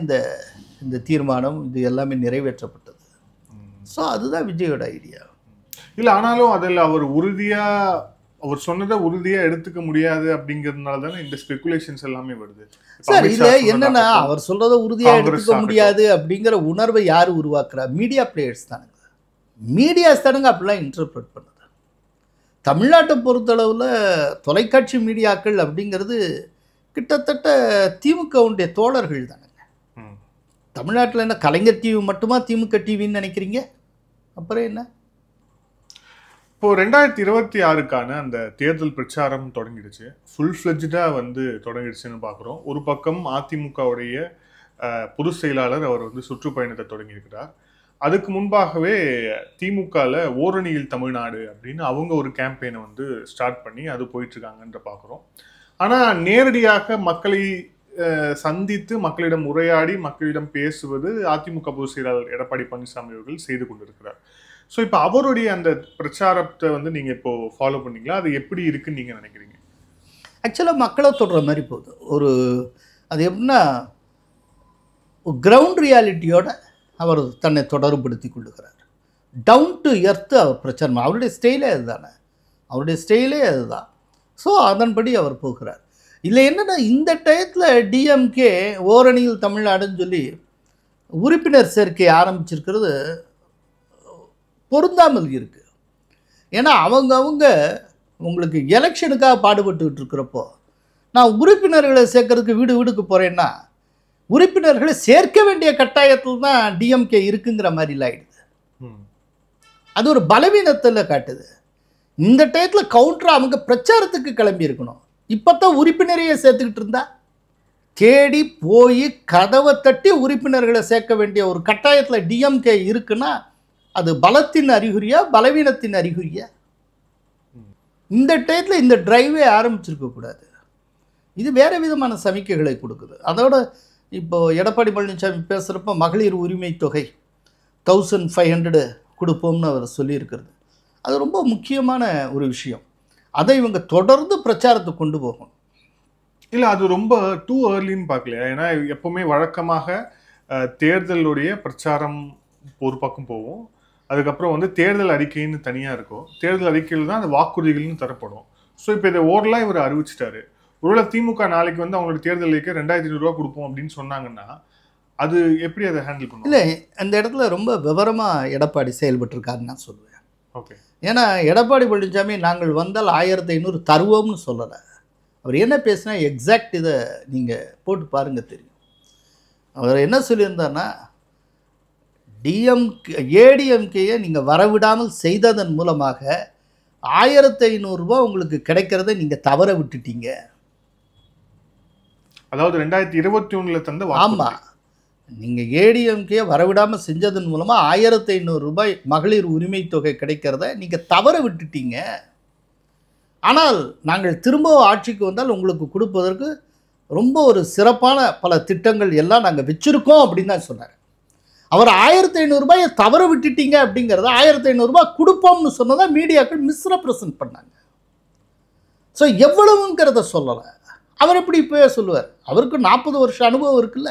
[SPEAKER 5] இந்த தீர்மானம் இது எல்லாமே நிறைவேற்றப்பட்டது. ஸோ அதுதான் விஜயோட ஐடியா.
[SPEAKER 4] இல்லை ஆனாலும் அதில் அவர் சொன்னதை உறுதியாக எடுத்துக்க முடியாது அப்படிங்கிறதுனால தானே இந்த ஸ்பெகுலேஷன்ஸ் எல்லாமே வருது.
[SPEAKER 5] சார் இதில் என்னன்னா, அவர் சொல்கிறத உறுதியாக எடுத்துக்க முடியாது அப்படிங்கிற உணர்வை யார் உருவாக்குறா? மீடியா பிளேயர்ஸ் தானுங்க. மீடியாஸ் தானுங்க அப்படிலாம் இன்டர்பிரட் பண்ணுது. தமிழ்நாட்டை பொறுத்தளவில் தொலைக்காட்சி மீடியாக்கள் அப்படிங்கிறது கிட்டத்தட்ட திமுகவுடைய தோழர்கள் தானுங்க. தமிழ்நாட்டில் என்ன கலைஞர் டிவி மட்டுமா திமுக டிவின்னு நினைக்கிறீங்க? அப்புறம் என்ன?
[SPEAKER 4] இப்போ 2026க்கான அந்த தேர்தல் பிரச்சாரம் தொடங்கிடுச்சு. ஃபுல் ஃப்ளெஜ்டாக வந்து தொடங்கிடுச்சுன்னு பார்க்குறோம். ஒரு பக்கம் அதிமுகவுடைய பொதுச் செயலாளர் அவர் வந்து சுற்றுப்பயணத்தை தொடங்கியிருக்கிறார். அதுக்கு முன்பாகவே திமுகவில் ஓரணியில் தமிழ்நாடு அப்படின்னு அவங்க ஒரு கேம்பெயினை வந்து ஸ்டார்ட் பண்ணி அது போயிட்டுருக்காங்கன்ற பார்க்குறோம். ஆனால் நேரடியாக மக்களை சந்தித்து மக்களிடம் உரையாடி மக்களிடம் பேசுவது அதிமுக பொதுச் செயலாளர் எடப்பாடி பழனிசாமி அவர்கள் செய்து கொண்டிருக்கிறார். ஸோ இப்போ அவருடைய அந்த பிரச்சாரத்தை வந்து நீங்கள் இப்போ ஃபாலோ பண்ணீங்களா? அது எப்படி இருக்குன்னு நீங்கள் நினைக்கிறீங்க?
[SPEAKER 5] ஆக்சுவலாக மக்களை தொடுற மாதிரி போகுது. அது எப்படின்னா கிரவுண்ட் ரியாலிட்டியோட அவர் தன்னை தொடர்புபடுத்தி கொள்ளுகிறார். டவுன் டு எர்த்து அவர் பிரச்சாரம். அவருடைய ஸ்டைலே அதுதான். ஸோ அதன்படி அவர் போகிறார். இல்லை என்னென்னா, இந்த டயத்தில் டிஎம்கே ஓரணியில் தமிழ்நாடுன்னு சொல்லி உறுப்பினர் சேர்க்கை ஆரம்பிச்சிருக்கிறது பொருந்தாமல் இருக்குது. ஏன்னா அவங்க உங்களுக்கு எலெக்ஷனுக்காக பாடுபட்டுக்கிட்டு இருக்கிறப்போ நான் உறுப்பினர்களை சேர்க்கறதுக்கு வீடுக்கு போகிறேன்னா உறுப்பினர்களை சேர்க்க வேண்டிய கட்டாயத்தில் தான் டிஎம்கே இருக்குங்கிற மாதிரி ஆயிடுது. அது ஒரு பலவீனத்தில் காட்டுது. இந்த டயத்தில் கவுண்டர் அவங்க பிரச்சாரத்துக்கு கிளம்பி இருக்கணும். இப்போ தான் உறுப்பினரையே சேர்த்துக்கிட்டு இருந்தா தேடி போய் கதவை தட்டி உறுப்பினர்களை சேர்க்க வேண்டிய ஒரு கட்டாயத்தில் டிஎம்கே இருக்குன்னா அது பலத்தின் அறிகுறியா பலவீனத்தின் அறிகுறியா? இந்த டயத்தில் இந்த டிரைவே ஆரம்பிச்சிருக்கக்கூடாது. இது வேறு விதமான சமிக்கைகளை கொடுக்குது. அதோட இப்போ எடப்பாடி பழனிசாமி பேசுகிறப்ப மகளிர் உரிமை தொகை 1500 கொடுப்போம்னு அவர் சொல்லியிருக்கிறது. அது ரொம்ப முக்கியமான ஒரு விஷயம். அதை இவங்க தொடர்ந்து பிரச்சாரத்தை கொண்டு போகணும்.
[SPEAKER 4] இல்லை அது ரொம்ப டூ ஏர்லின்னு பார்க்கலையா? ஏன்னா எப்பவுமே வழக்கமாக தேர்தலுடைய பிரச்சாரம் ஒரு பக்கம் போகும், அதுக்கப்புறம் வந்து தேர்தல் அறிக்கைன்னு தனியாக இருக்கும். தேர்தல் அறிக்கையில் தான் அந்த வாக்குறுதிகள்னு தரப்படும். ஸோ இப்போ இதை ஓரலாக இவர் அறிவிச்சிட்டாரு. ஒருவேளை திமுக நாளைக்கு வந்து அவங்களோட தேர்தல் அறிக்கை 2500 ரூபா கொடுப்போம் அப்படின்னு சொன்னாங்கன்னா அது எப்படி அதை ஹேண்டில் பண்ணும்?
[SPEAKER 5] இல்லை, அந்த இடத்துல ரொம்ப விவரமாக எடப்பாடி செயல்பட்டுருக்காருன்னு நான் சொல்லுவேன்.
[SPEAKER 4] ஓகே.
[SPEAKER 5] ஏன்னா எடப்பாடி பழனிசாமி நாங்கள் வந்தால் 1500 தருவோம்னு சொல்லலை. அவர் என்ன பேசினா எக்ஸாக்ட் இதை நீங்கள் போட்டு பாருங்கள் தெரியும். அவர் என்ன சொல்லியிருந்தார்னா, ஏடிஎம்கேயை நீங்கள் வரவிடாமல் செய்ததன் மூலமாக 1500 ரூபாய் உங்களுக்கு கிடைக்கிறத நீங்கள் தவற விட்டுட்டீங்க.
[SPEAKER 4] அதாவது 2021 தந்த
[SPEAKER 5] ஆமாம், நீங்கள் ஏடிஎம்கே வரவிடாமல் செஞ்சதன் மூலமாக 1500 ரூபாய் மகளிர் உரிமை தொகை கிடைக்கிறத நீங்கள் தவற விட்டுட்டீங்க. ஆனால் நாங்கள் திரும்ப ஆட்சிக்கு வந்தால் உங்களுக்கு கொடுப்பதற்கு ரொம்ப ஒரு சிறப்பான பல திட்டங்கள் எல்லாம் நாங்கள் வச்சுருக்கோம் அப்படின்னு தான் சொன்னார். அவர் 1500 ரூபாயை தவற விட்டுட்டீங்க அப்படிங்கிறத 1500 ரூபாய் கொடுப்போம்னு சொன்னதை மீடியாக்கள் மிஸ்ரெப்ரசன்ட் பண்ணாங்க. ஸோ எவ்வளவுங்கிறத சொல்லலை. அவர் எப்படி இப்போவே சொல்லுவார்? அவருக்கு 40 வருஷம் அனுபவம் இருக்குல்ல.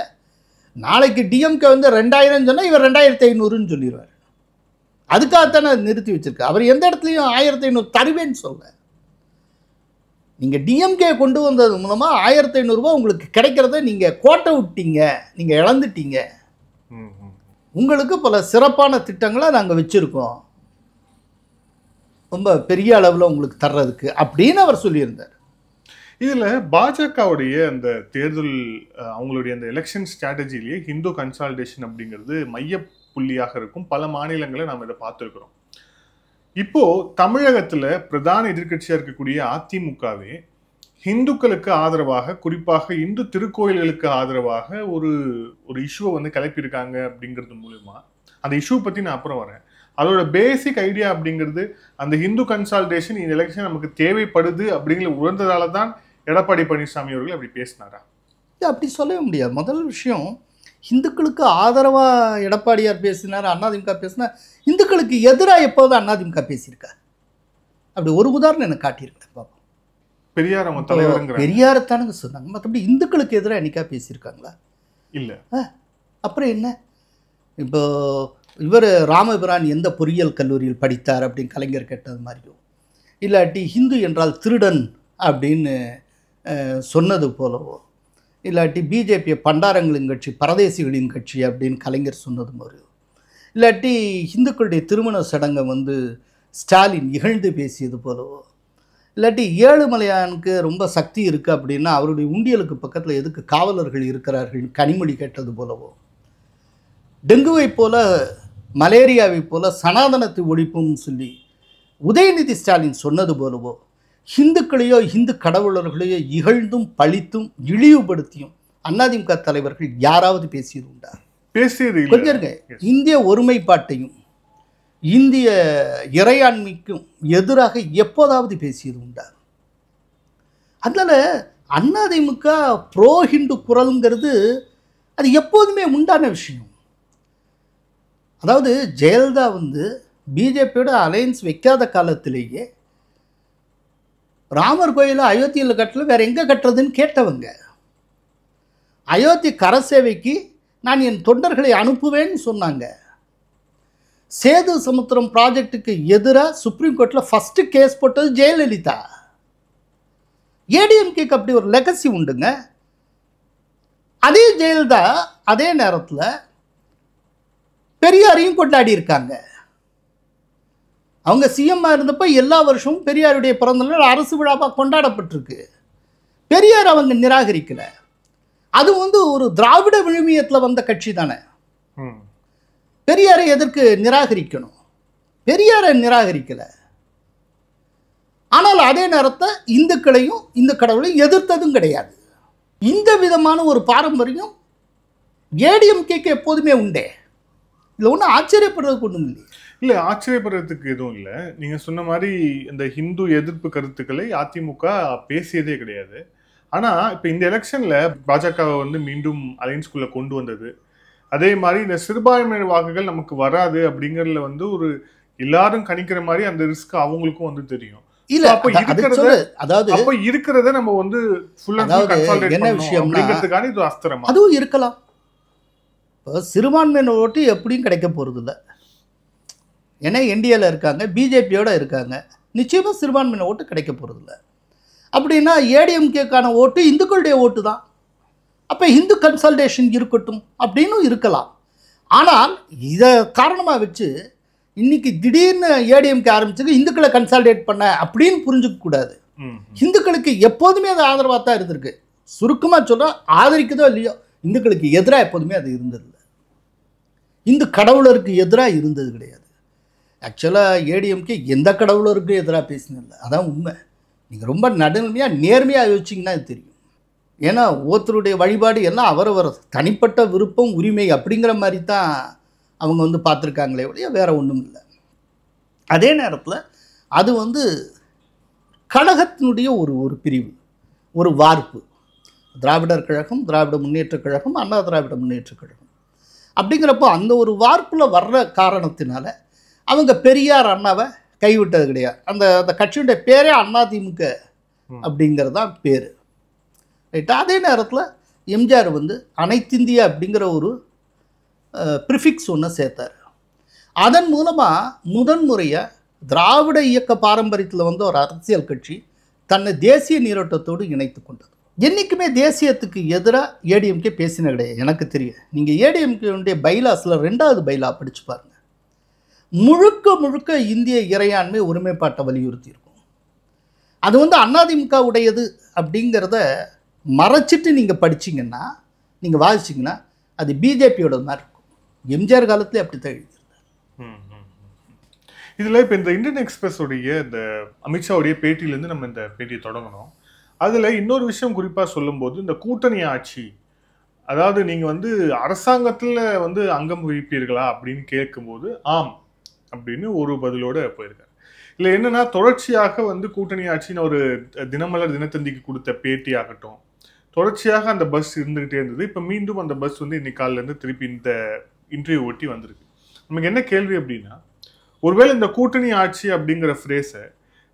[SPEAKER 5] நாளைக்கு டிஎம்கே வந்து 2000 சொன்னால் இவர் 2500ன்னு சொல்லிடுவார். அதுக்காகத்தானே நிறுத்தி வச்சிருக்கு. அவர் எந்த இடத்துலையும் 1500 தருவேன்னு சொல்ல. நீங்கள் டிஎம்கே கொண்டு வந்தது மூலமாக 1500 ரூபாய் உங்களுக்கு கிடைக்கிறத நீங்கள் கோட்டை விட்டீங்க, நீங்கள் இழந்துட்டீங்க. உங்களுக்கு பல சிறப்பான திட்டங்களை நாங்கள் வச்சுருக்கோம், ரொம்ப பெரிய அளவில் உங்களுக்கு தர்றதுக்கு அப்படின்னு அவர் சொல்லியிருந்தார்.
[SPEAKER 4] இதில் பாஜகவுடைய அந்த தேர்தல் அவங்களுடைய அந்த எலெக்ஷன் ஸ்ட்ராட்டஜிலேயே ஹிந்து கன்சாலிடேஷன் அப்படிங்கிறது மைய புள்ளியாக இருக்கும். பல மாநிலங்களை நாம் இதை பார்த்துருக்குறோம். இப்போ தமிழகத்துல பிரதான எதிர்க்கட்சியா இருக்கக்கூடிய அதிமுகவே ஹிந்துக்களுக்கு ஆதரவாக, குறிப்பாக இந்து திருக்கோயில்களுக்கு ஆதரவாக ஒரு இஷ்யூவை வந்து கிளப்பியிருக்காங்க அப்படிங்கிறது மூலமா, அந்த இஷ்யூ பத்தி நான் அப்புறம் வரேன். அதோட பேசிக் ஐடியா அப்படிங்கிறது அந்த ஹிந்து கன்சாலிடேஷன் இந்த எலெக்ஷன் நமக்கு தேவைப்படுது அப்படிங்கிற உணர்ந்ததால தான் எடப்பாடி பழனிசாமி அவர்கள் அப்படி பேசினாரா?
[SPEAKER 5] அப்படி சொல்லவே முடியாது. முதல் விஷயம், இந்துக்களுக்கு ஆதரவாக எடப்பாடியார் பேசினார், அதிமுக பேசினார். இந்துக்களுக்கு எதிராக எப்போது அதிமுக பேசியிருக்கா? அப்படி ஒரு உதாரணம் எனக்கு காட்டியிருக்கேன் பாப்பா.
[SPEAKER 4] பெரியார் அவங்க தலைவர்
[SPEAKER 5] பெரியாரத்தானுங்க சொன்னாங்க, மற்றபடி இந்துக்களுக்கு எதிராக என்னைக்கா பேசியிருக்காங்களா?
[SPEAKER 4] இல்லை.
[SPEAKER 5] அப்புறம் என்ன? இப்போ இவர் ராமபிரான் எந்த பொறியியல் கல்லூரியில் படித்தார் அப்படின்னு கலைஞர் கேட்டது மாதிரியும், இல்லாட்டி ஹிந்து என்றால் திருடன் அப்படின்னு சொன்னது போலவோ, இல்லாட்டி பிஜேபியை பண்டாரங்களின் கட்சி, பரதேசிகளின் கட்சி அப்படின்னு கலைஞர் சொன்னது மாதிரியோ, இல்லாட்டி இந்துக்களுடைய திருமண சடங்கை வந்து ஸ்டாலின் இகழ்ந்து பேசியது போலவோ, இல்லாட்டி ஏழுமலையானுக்கு ரொம்ப சக்தி இருக்குது அப்படின்னா அவருடைய உண்டியலுக்கு பக்கத்தில் எதுக்கு காவலர்கள் இருக்கிறார்கள் கனிமொழி கேட்டது போலவோ, டெங்குவை போல மலேரியாவை போல சனாதனத்தை ஒழிப்பும்னு சொல்லி உதயநிதி ஸ்டாலின் சொன்னது போலவோ, ஹிந்துக்களையோ இந்து கடவுளர்களையோ இகழ்ந்தும் பழித்தும் இழிவுபடுத்தியும் அதிமுக தலைவர்கள் யாராவது பேசியது உண்டா?
[SPEAKER 4] பேசியது
[SPEAKER 5] கொஞ்சம் இருங்க. இந்திய ஒருமைப்பாட்டையும் இந்திய இறையாண்மைக்கும் எதிராக எப்போதாவது பேசியது உண்டா? அதனால அதிமுக ப்ரோ ஹிந்து குரல்ங்கிறது அது எப்போதுமே உண்டான விஷயம். அதாவது ஜெயலலிதா வந்து பிஜேபியோட அலையன்ஸ் வைக்காத காலத்திலேயே ராமர் கோயிலை அயோத்தியில் கட்டல, வேற எங்கே கட்டுறதுன்னு கேட்டவங்க. அயோத்தி கரசேவைக்கு நான் என் தொண்டர்களை அனுப்புவேன்னு சொன்னாங்க. சேது சமுத்திரம் ப்ராஜெக்டுக்கு எதிராக சுப்ரீம் கோர்ட்டில் ஃபஸ்ட்டு கேஸ் போட்டது ஜெயலலிதா. ஏடிஎம்கேக்கு அப்படி ஒரு லெகசி உண்டுங்க. அதே ஜெயலலிதா அதே நேரத்தில் பெரியாரையும் கொண்டாடி இருக்காங்க. அவங்க சிஎம்மாக இருந்தப்போ எல்லா வருஷமும் பெரியாருடைய பிறந்த நாள் அரசு விழாவாக கொண்டாடப்பட்டிருக்கு. பெரியார் அவங்க நிராகரிக்கலை. அது வந்து ஒரு திராவிட விழுமியத்தில் வந்த கட்சி தானே. பெரியாரை எதற்கு நிராகரிக்கணும்? பெரியாரை நிராகரிக்கலை. ஆனால் அதே நேரத்தை இந்துக்களையும் இந்து கடவுளையும் எதிர்த்ததும் கிடையாது. இந்த விதமான ஒரு பாரம்பரியம் ஏடிஎம்கேக்கு எப்போதுமே உண்டே. இதில் ஒன்றும் ஆச்சரியப்படுறதுக்கு ஒன்றும் இல்லை.
[SPEAKER 4] இல்லை, ஆச்சரியப்படுறதுக்கு எதுவும் இல்லை. நீங்கள் சொன்ன மாதிரி இந்த ஹிந்து எதிர்ப்பு கருத்துக்களை அதிமுக பேசியதே கிடையாது. ஆனால் இப்போ இந்த எலெக்ஷனில் பாஜகவை வந்து மீண்டும் அலையன்ஸ்குள்ளே கொண்டு வந்தது, அதே மாதிரி இந்த சிறுபான்மையினர் வாக்குகள் நமக்கு வராது அப்படிங்கிறதுல வந்து ஒரு எல்லாரும் கணிக்கிற மாதிரி அந்த ரிஸ்க் அவங்களுக்கும் வந்து தெரியும்.
[SPEAKER 5] இல்ல, அதாவது
[SPEAKER 4] அப்ப இருக்கிறத நம்ம வந்து என்ன விஷயம் அப்படிங்கிறதுக்கான இது அஸ்திரம்
[SPEAKER 5] அதுவும் இருக்கலாம். சிறுபான்மையினர் ஓட்டு எப்படியும் கிடைக்க போறது இல்லை. ஏன்னா என்டிஏல இருக்காங்க, பிஜேபியோட இருக்காங்க, நிச்சயமா சிறுபான்மையினர் ஓட்டு கிடைக்க போறது இல்லை. அப்படின்னா ஏடிஎம்கேக்கான ஓட்டு இந்துக்களுடைய ஓட்டு தான். அப்போ இந்து கன்சல்டேஷன் இருக்கட்டும் அப்படின்னு இருக்கலாம். ஆனால் இதை காரணமாக வச்சு இன்னைக்கு திடீர்னு ஏடிஎம்கே ஆரம்பிச்சது இந்துக்களை கன்சால்டேட் பண்ண அப்படின்னு புரிஞ்சுக்க கூடாது. இந்துக்களுக்கு எப்போதுமே அது ஆதரவாக தான் இருந்திருக்கு. சுருக்கமாக சொல்ல, ஆதரிக்குதோ இல்லையோ இந்துக்களுக்கு எதிராக எப்போதுமே அது இருந்ததில்லை. இந்து கடவுளருக்கு எதிராக இருந்தது கிடையாது. ஆக்சுவலாக ஏடிஎம்கே எந்த கடவுளருக்கும் எதிராக பேசினதில்லை. அதான் உண்மை. நீங்கள் ரொம்ப நடுநிலையாக நேர்மையாக யோசிச்சிங்கன்னா அது தெரியும். ஏன்னா ஒருத்தருடைய வழிபாடு எல்லாம் அவரவர் தனிப்பட்ட விருப்பம் உரிமை அப்படிங்கிற மாதிரி தான் அவங்க வந்து பார்த்துருக்காங்களே ஒழிய வேறு ஒன்றும் இல்லை. அதே நேரத்தில் அது வந்து கழகத்தினுடைய ஒரு பிரிவு, ஒரு வார்ப்பு. திராவிடர் கழகம், திராவிட முன்னேற்றக் கழகம், அண்ணா திராவிட முன்னேற்றக் கழகம் அப்படிங்கிறப்போ அந்த ஒரு வார்ப்பில் வர்ற காரணத்தினால அவங்க பெரியார் அண்ணாவை கைவிட்டது கிடையாது. அந்த அந்த கட்சியுடைய பேரே அதிமுக அப்படிங்கிறதான் பேர், ரைட்டா. அதே நேரத்தில் எம்ஜிஆர் வந்து அனைத்திந்திய அப்படிங்கிற ஒரு ப்ரிஃபிக்ஸ் ஒன்று சேர்த்தார். அதன் மூலமாக முதன்முறையாக திராவிட இயக்க பாரம்பரியத்தில் வந்து ஒரு அரசியல் கட்சி தன்னை தேசிய நீரோட்டத்தோடு இணைத்து கொண்டது. என்றைக்குமே தேசியத்துக்கு எதிராக ஏடிஎம்கே பேசின கிடையாது எனக்கு தெரியும். நீங்கள் ஏடிஎம்கேனுடைய பைலாஸில் 2வது பைலா படித்து பாருங்கள். முழுக்க முழுக்க இந்திய இறையாண்மை ஒருமைப்பாட்டை வலியுறுத்தி இருக்கும். அது வந்து அதிமுக உடையது அப்படிங்கிறத மறைச்சிட்டு நீங்கள் படிச்சிங்கன்னா, நீங்கள் வாசிச்சிங்கன்னா அது பிஜேபியோட மாதிரி இருக்கும். எம்ஜிஆர் காலத்தில் அப்படி தான் எழுதியிருந்தார்.
[SPEAKER 4] இதில் இப்போ இந்த இந்தியன் எக்ஸ்பிரஸோடைய இந்த அமித்ஷாவுடைய பேட்டியிலேருந்து நம்ம இந்த பேட்டியை தொடங்கணும். அதில் இன்னொரு விஷயம் குறிப்பாக சொல்லும்போது, இந்த கூட்டணி ஆட்சி, அதாவது நீங்கள் வந்து அரசாங்கத்தில் வந்து அங்கம் வகிப்பீர்களா அப்படின்னு கேட்கும்போது ஆம் அப்படின்னு ஒரு பதிலோடு போயிருக்காரு. இல்லை என்னன்னா, தொடர்ச்சியாக வந்து கூட்டணி ஆட்சின்னு ஒரு தினமலர் தினத்தந்திக்கு கொடுத்த பேட்டி ஆகட்டும், தொடர்ச்சியாக அந்த பஸ் இருந்துகிட்டே இருந்தது. இப்போ மீண்டும் அந்த பஸ் வந்து இன்னைக்கு காலிலேருந்து திருப்பி இந்த இன்டர்வியூ ஒட்டி வந்திருக்கு. நமக்கு என்ன கேள்வி அப்படின்னா, ஒருவேளை இந்த கூட்டணி ஆட்சி அப்படிங்கிற ஃப்ரேஸை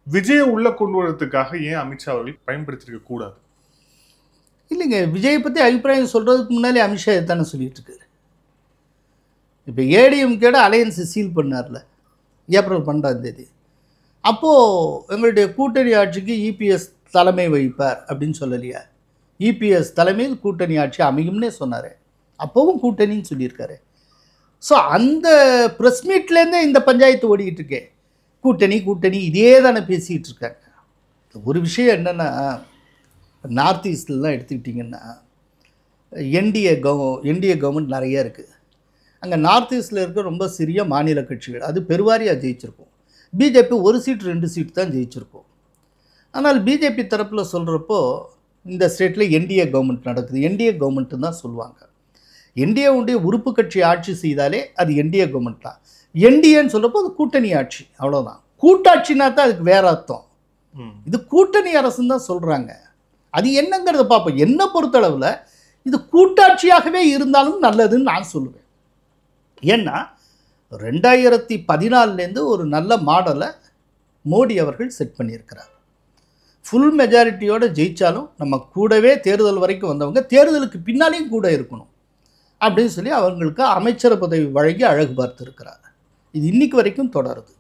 [SPEAKER 4] விஜயை உள்ள கொண்டு வரதுக்காக ஏன் அமித்ஷா அவர்கள் பயன்படுத்திருக்க கூடாது?
[SPEAKER 5] இல்லைங்க, விஜயை பற்றி அபிப்பிராயம் சொல்கிறதுக்கு முன்னாலே அமித்ஷா தானே சொல்லிட்டு இருக்காரு. இப்போ ஏடிஎம்கேட அலையன்ஸ் சீல் பண்ணார்ல ஏப்ரல் 12 அப்போது எங்களுடைய கூட்டணி ஆட்சிக்கு இபிஎஸ் தலைமை வகிப்பார் அப்படின்னு சொல்லலையா? இபிஎஸ் தலைமையில் கூட்டணி ஆட்சி அமையும்னே சொன்னார். அப்போவும் கூட்டணின்னு சொல்லியிருக்காரு. ஸோ அந்த ப்ரெஸ் மீட்லேருந்தே இந்த பஞ்சாயத்து ஓடிக்கிட்டு இருக்கேன். கூட்டணி கூட்டணி இதே தானே பேசிக்கிட்டு இருக்காங்க. ஒரு விஷயம் என்னென்னா, நார்த் ஈஸ்ட்லாம் எடுத்துக்கிட்டிங்கன்னா என்டிஏ கவர்மெண்ட் நிறைய இருக்குது. அங்கே நார்த் ஈஸ்டில் இருக்க ரொம்ப சிறிய மாநில கட்சிகள் அது பெருவாரியாக ஜெயிச்சிருக்கும். பிஜேபி 1 சீட் 2 சீட் தான் ஜெயிச்சிருக்கும். ஆனால் பிஜேபி தரப்பில் சொல்கிறப்போ இந்த ஸ்டேட்டில் என்டிஏ கவர்மெண்ட் நடக்குது, என்டிஏ கவர்மெண்ட்டு தான் சொல்லுவாங்க. என்டிஏவுடைய உறுப்பு கட்சி ஆட்சி செய்தாலே அது என்டிஏ கவர்மெண்ட் தான். என்டிஏன்னு சொல்கிறப்போ அது கூட்டணி ஆட்சி, அவ்வளோதான். கூட்டாட்சினா தான் அதுக்கு வேற அர்த்தம். இது கூட்டணி அரசுன்னு தான் சொல்கிறாங்க. அது என்னங்கிறத பார்ப்போம். என்னை பொறுத்தளவில் இது கூட்டாட்சியாகவே இருந்தாலும் நல்லதுன்னு நான் சொல்லுவேன். ஏன்னா 2014 ஒரு நல்ல மாடலை மோடி அவர்கள் செட் பண்ணியிருக்கிறார். ஃபுல் மெஜாரிட்டியோடு ஜெயித்தாலும் நம்ம கூடவே தேர்தல் வரைக்கும் வந்தவங்க தேர்தலுக்கு பின்னாலேயும் கூட இருக்கணும் அப்படின்னு சொல்லி அவங்களுக்கு அமைச்சர் பதவி வழங்கி அழகு பார்த்துருக்கிறார். இது இன்றைக்கு வரைக்கும் தொடருது,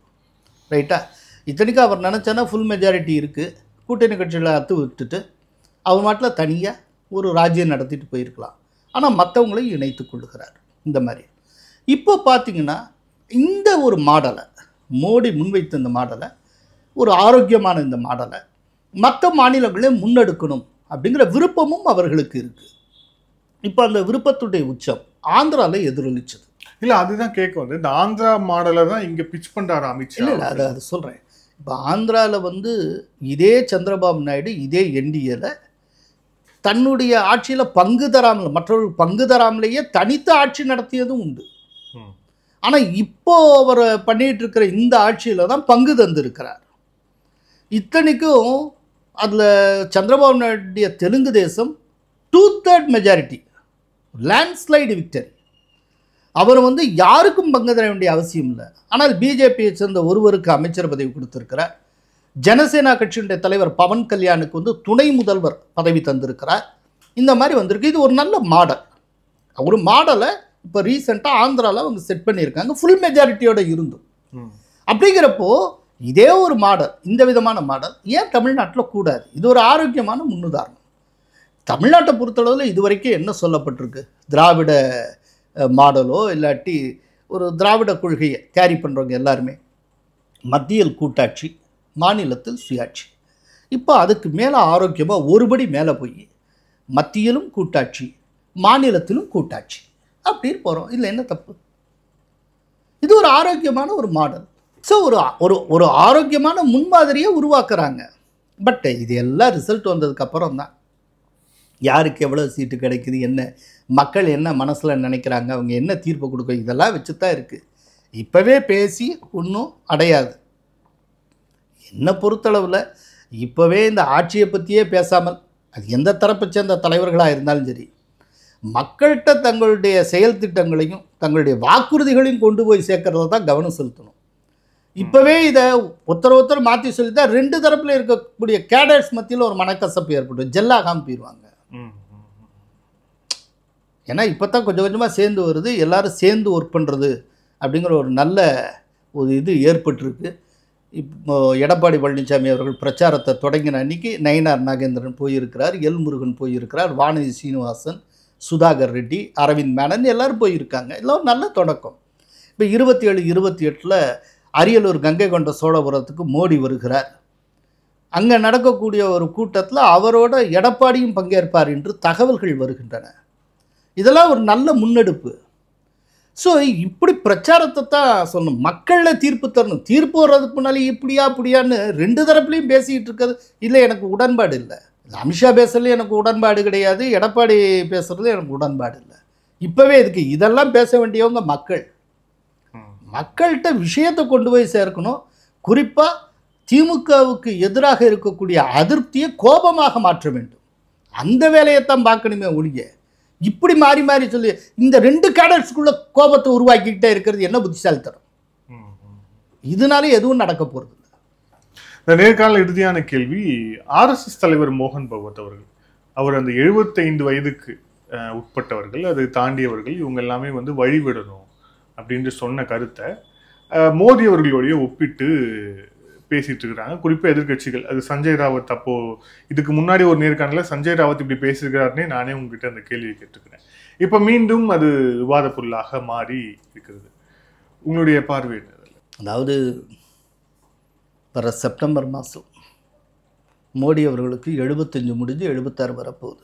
[SPEAKER 5] ரைட்டா. இத்தனைக்கும் அவர் நினச்சானா ஃபுல் மெஜாரிட்டி இருக்குது, கூட்டணி கட்சிகளை அத்து விட்டுட்டு அவர் மாட்டில் தனியாக ஒரு ராஜ்யம் நடத்திட்டு போயிருக்கலாம். ஆனால் மற்றவங்களையும் இணைத்து கொள்ளுகிறார். இந்த மாதிரி இப்போ பார்த்திங்கன்னா இந்த ஒரு மாடலை மோடி முன்வைத்த இந்த மாடலை, ஒரு ஆரோக்கியமான இந்த மாடலை மற்ற மாநிலங்களே முன்னெடுக்கணும் அப்படிங்கிற விருப்பமும் அவர்களுக்கு இருக்குது. இப்போ அந்த விருப்பத்துடைய உச்சம் ஆந்திராவில் எதிரொலிச்சது.
[SPEAKER 4] இல்லை, அதுதான் கேட்க வந்து இந்த ஆந்திரா மாடலை தான் இங்கே பிச் பண்ணுறாரு அமித்ஷா.
[SPEAKER 5] இல்லை, அது சொல்கிறேன். இப்போ ஆந்திராவில் வந்து இதே சந்திரபாபு நாயுடு இதே என்டிஏல தன்னுடைய ஆட்சியில் பங்கு தராமல், மற்றவர்கள் பங்கு தராமலேயே தனித்த ஆட்சி நடத்தியதும் உண்டு. ஆனால் இப்போ அவர் பண்ணிகிட்டு இருக்கிற இந்த ஆட்சியில் தான் பங்கு தந்திருக்கிறார். இத்தனைக்கும் அதில் Chandrababu நாயுடைய Telugu Desam 2/3 majority, landslide victory. அவர் வந்து யாருக்கும் பங்கு தர வேண்டிய அவசியம் இல்லை. ஆனால் பிஜேபியை சேர்ந்த ஒருவருக்கு அமைச்சர் பதவி கொடுத்திருக்கிறார். ஜனசேனா கட்சியுடைய தலைவர் பவன் கல்யாணுக்கு வந்து துணை முதல்வர் பதவி தந்திருக்கிறார். இந்த மாதிரி வந்திருக்கு. இது ஒரு நல்ல மாடல். ஒரு மாடலை இப்போ ரீசெண்டாக ஆந்திராவில் அவங்க செட் பண்ணியிருக்காங்க, ஃபுல் மெஜாரிட்டியோட இருந்தும். அப்படிங்கிறப்போ இதே ஒரு மாடல், இந்த விதமான மாடல் ஏன் தமிழ்நாட்டில் கூடாது? இது ஒரு ஆரோக்கியமான முன்னுதாரணம். தமிழ்நாட்டை பொறுத்தளவில் இது வரைக்கும் என்ன சொல்லப்பட்டிருக்கு? திராவிட மாடலோ இல்லாட்டி ஒரு திராவிட கொள்கையை கேரி பண்ணுறவங்க எல்லாருமே மத்தியில் கூட்டாட்சி, மாநிலத்தில் சுயாட்சி. இப்போ அதுக்கு மேலே ஆரோக்கியமாக ஒருபடி மேலே போய் மத்தியிலும் கூட்டாட்சி, மாநிலத்திலும் கூட்டாட்சி அப்படின்னு போகிறோம். இல்லை என்ன தப்பு? இது ஒரு ஆரோக்கியமான ஒரு மாடல். ஸோ ஒரு ஒரு ஒரு ஆரோக்கியமான முன்மாதிரியை உருவாக்குறாங்க. பட் இது எல்லாம் ரிசல்ட் வந்ததுக்கப்புறம் தான் யாருக்கு எவ்வளோ சீட்டு கிடைக்குது, என்ன மக்கள் என்ன மனசில் நினைக்கிறாங்க, அவங்க என்ன தீர்ப்பு கொடுக்கும், இதெல்லாம் வச்சு தான் இருக்குது. இப்போவே பேசி ஒன்றும் அடையாது. என்னை பொறுத்தளவில் இப்போவே இந்த ஆட்சியை பற்றியே பேசாமல், அது எந்த தரப்பை சேர்ந்த தலைவர்களாக இருந்தாலும் சரி, மக்கள்கிட்ட தங்களுடைய செயல் திட்டங்களையும் தங்களுடைய வாக்குறுதிகளையும் கொண்டு போய் சேர்க்கறத தான் கவனம் செலுத்தணும். இப்போவே இதை ஒருத்தர் மாற்றி சொல்லி தான் 2 தரப்பில் இருக்கக்கூடிய கேடர்ஸ் மத்தியில் ஒரு மனக்கசப்பு ஏற்படும், ஜெல்லாகாமல் போயிடுவாங்க. ஏன்னா இப்போ தான் கொஞ்சம் கொஞ்சமாக சேர்ந்து வருது, எல்லோரும் சேர்ந்து ஒர்க் பண்ணுறது அப்படிங்கிற ஒரு நல்ல ஒரு இது ஏற்பட்டிருக்கு. இப்போ எடப்பாடி பழனிசாமி அவர்கள் பிரச்சாரத்தை தொடங்கின அன்றைக்கி நயினார் நாகேந்திரன் போயிருக்கிறார், எல் முருகன் போயிருக்கிறார், வானதி சீனிவாசன், சுதாகர் ரெட்டி, அரவிந்த் மேனன் எல்லோரும் போயிருக்காங்க. எல்லாம் நல்ல தொடக்கம். இப்போ 27, 28 அரியலூர் கங்கை கொண்ட சோழபுரத்துக்கு மோடி வருகிறார். அங்கே நடக்கக்கூடிய ஒரு கூட்டத்தில் அவரோட எடப்பாடியும் பங்கேற்பார் என்று தகவல்கள் வருகின்றன. இதெல்லாம் ஒரு நல்ல முன்னெடுப்பு. ஸோ இப்படி பிரச்சாரத்தை தான் சொல்லணும். மக்களில் தீர்ப்பு தரணும். தீர்ப்பு வர்றதுக்கு முன்னாடி இப்படியா அப்படியான்னு 2 தரப்புலையும் பேசிக்கிட்டு இருக்கிறது இல்லை, எனக்கு உடன்பாடு இல்லை. அமித்ஷா பேசுறதுல எனக்கு உடன்பாடு கிடையாது, எடப்பாடி பேசுறதுல எனக்கு உடன்பாடு இல்லை. இப்போவே இதுக்கு இதெல்லாம் பேச வேண்டியவங்க மக்கள்கிட்ட விஷயத்தை கொண்டு போய் சேர்க்கணும். குறிப்பாக திமுகவுக்கு எதிராக இருக்கக்கூடிய அதிருப்தியை கோபமாக மாற்ற வேண்டும். அந்த வேலையைத்தான் பார்க்கணுமே ஒழிய இப்படி மாறி மாறி சொல்லி இந்த 2 கேடர்ஸ்குள்ள கோபத்தை உருவாக்கிக்கிட்டே இருக்கிறது என்ன புத்திசாலித்தனம்? இதனால எதுவும் நடக்க போகிறது இல்லை.
[SPEAKER 4] இந்த நேர்காணல் இறுதியான கேள்வி, RSS தலைவர் மோகன் பகவத் அவர்கள், அவர் அந்த 75 வயதுக்கு உட்பட்டவர்கள், அதை தாண்டியவர்கள், இவங்க எல்லாமே வந்து வழிவிடணும் அப்படின்ற சொன்ன கருத்தை மோடி அவர்களோடைய ஒப்பிட்டு பேசிட்டு இருக்கிறாங்க. குறிப்பாக எதிர்கட்சிகள், அது சஞ்சய் ராவத், அப்போ இதுக்கு முன்னாடி ஒரு நேர்காணல சஞ்சய் ராவத் இப்படி பேசியிருக்கிறாருன்னே நானே உங்ககிட்ட அந்த கேள்வியை கேட்டுக்கிறேன். இப்போ மீண்டும் அது விவாத பொருளாக மாறி இருக்கிறது. உங்களுடைய பார்வை என்ன?
[SPEAKER 5] அதாவது வர செப்டம்பர் மாதம் மோடி அவர்களுக்கு 75 முடிஞ்சு 76 வரப்போகுது.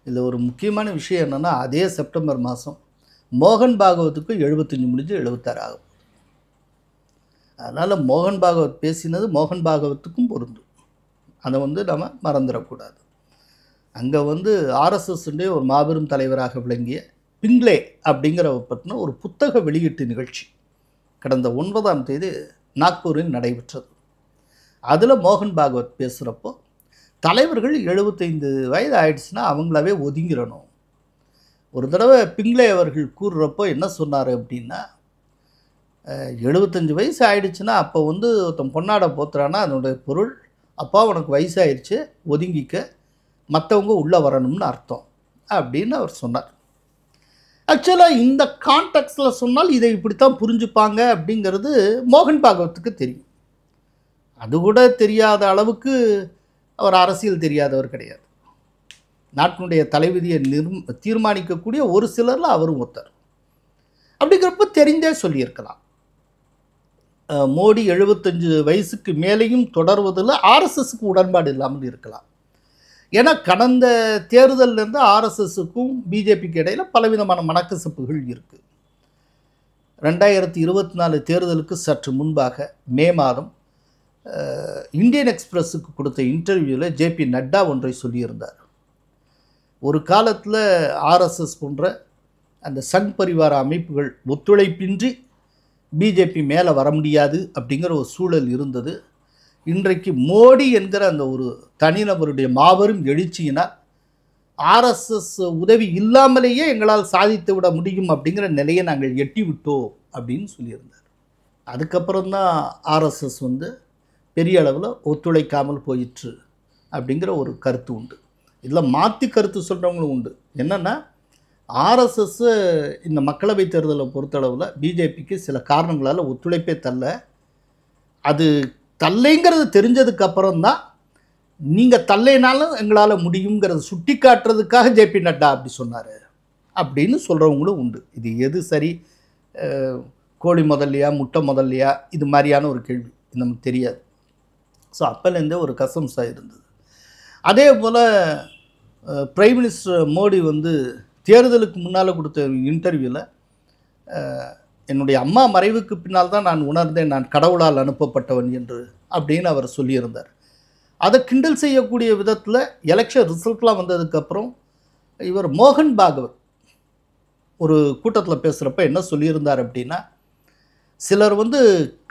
[SPEAKER 5] இதில் ஒரு முக்கியமான விஷயம் என்னென்னா, அதே செப்டம்பர் மாதம் மோகன் பாகவத்துக்கு 75 முடிஞ்சு 76 ஆகும். அதனால் மோகன் பாகவத் பேசினது மோகன் பாகவத்துக்கும் பொருந்தும். அதை வந்து நம்ம மறந்துடக்கூடாது. அங்கே வந்து ஆர்எஸ்எஸ்னுடைய ஒரு மாபெரும் தலைவராக விளங்கிய பிங்லே அப்படிங்கிறவ பற்றின ஒரு புத்தக வெளியீட்டு நிகழ்ச்சி கடந்த 9ஆம் தேதி நாக்பூரில் நடைபெற்றது. அதில் மோகன் பாகவத் பேசுகிறப்போ, தலைவர்கள் 75 வயது ஆயிடுச்சுன்னா அவங்களாவே ஒதுங்கிடணும். ஒரு தடவை பிங்லே அவர்கள் கூறுறப்போ என்ன சொன்னார் அப்படின்னா, 75 வயசு ஆயிடுச்சுன்னா அப்போ வந்து ஒருத்தன் பொன்னாடை போத்துறான்னா அதனுடைய பொருள், அப்பா உனக்கு வயசாயிடுச்சு ஒதுங்கிக்க, மற்றவங்க உள்ளே வரணும்னு அர்த்தம் அப்படின்னு அவர் சொன்னார். ஆக்சுவலாக இந்த கான்டெக்ஸ்டில் சொன்னால் இதை இப்படித்தான் புரிஞ்சுப்பாங்க அப்படிங்கிறது மோகன் பாகவத்துக்கு தெரியும். அது கூட தெரியாத அளவுக்கு அவர் அரசியல் தெரியாதவர் கிடையாது. நாட்டினுடைய தலைவிதியை தீர்மானிக்கக்கூடிய ஒரு சிலரில் அவரும் ஒருத்தர். அப்படிங்கிறப்ப தெரிந்தே சொல்லியிருக்கலாம். மோடி 75 வயசுக்கு மேலேயும் தொடர்வதில் ஆர்எஸ்எஸ்க்கு உடன்பாடு இல்லாமல் இருக்கலாம். ஏன்னா கடந்த தேர்தலிருந்து ஆர்எஸ்எஸ்க்கும் பிஜேபிக்கு இடையில் பலவிதமான மனக்கசப்புகள் இருக்குது. 2024 தேர்தலுக்கு சற்று முன்பாக மே மாதம் இந்தியன் எக்ஸ்பிரஸுக்கு கொடுத்த இன்டர்வியூவில் ஜேபி நட்டா ஒன்றை சொல்லியிருந்தார். ஒரு காலத்தில் ஆர்எஸ்எஸ் போன்ற அந்த சங் பரிவார அமைப்புகள் ஒத்துழைப்பின்றி பிஜேபி மேலே வர முடியாது அப்படிங்கிற ஒரு சூழல் இருந்தது. இன்றைக்கு மோடி என்கிற அந்த ஒரு தனிநபருடைய மாபெரும் எழுச்சியினால் ஆர்எஸ்எஸ் உதவி இல்லாமலேயே எங்களால் சாதித்து விட முடியும் அப்படிங்கிற நிலையை நாங்கள் எட்டி விட்டோம் அப்படின்னு சொல்லியிருந்தார். அதுக்கப்புறம்தான் ஆர்எஸ்எஸ் வந்து பெரிய அளவில் ஒத்துழைக்காமல் போயிற்று அப்படிங்கிற ஒரு கருத்து உண்டு. இதில் மாற்றி கருத்து சொல்கிறவங்களும் உண்டு. என்னென்னா, ஆர்எஸ்எஸ் இந்த மக்களவை தேர்தலை பொறுத்தளவில் பிஜேபிக்கு சில காரணங்களால் ஒத்துழைப்பே தரல. அது தல்லைங்கிறது தெரிஞ்சதுக்கப்புறம்தான் நீங்கள் தல்லைனாலும் எங்களால் முடியுங்கிறத சுட்டி காட்டுறதுக்காக ஜேபி நட்டா அப்படி சொன்னார் அப்படின்னு சொல்கிறவங்களும் உண்டு. இது எது சரி, கோழி முதல்லையா முட்டை முதல்லையா, இது மாதிரியான ஒரு கேள்வி நமக்கு தெரியாது. ஸோ அப்போலேருந்தே ஒரு கசம்சா இருந்தது. அதே போல் பிரைம் மினிஸ்டர் மோடி வந்து தேர்தலுக்கு முன்னால் கொடுத்த இன்டர்வியூவில் என்னுடைய அம்மா மறைவுக்கு பின்னால் தான் நான் உணர்ந்தேன் நான் கடவுளால் அனுப்பப்பட்டவன் என்று அப்படின்னு அவர் சொல்லியிருந்தார். அதை கிண்டல் செய்யக்கூடிய விதத்தில் எலெக்ஷன் ரிசல்ட்லாம் வந்ததுக்கப்புறம் இவர் மோகன் பாகவத் ஒரு கூட்டத்தில் பேசுகிறப்ப என்ன சொல்லியிருந்தார் அப்படின்னா, சிலர் வந்து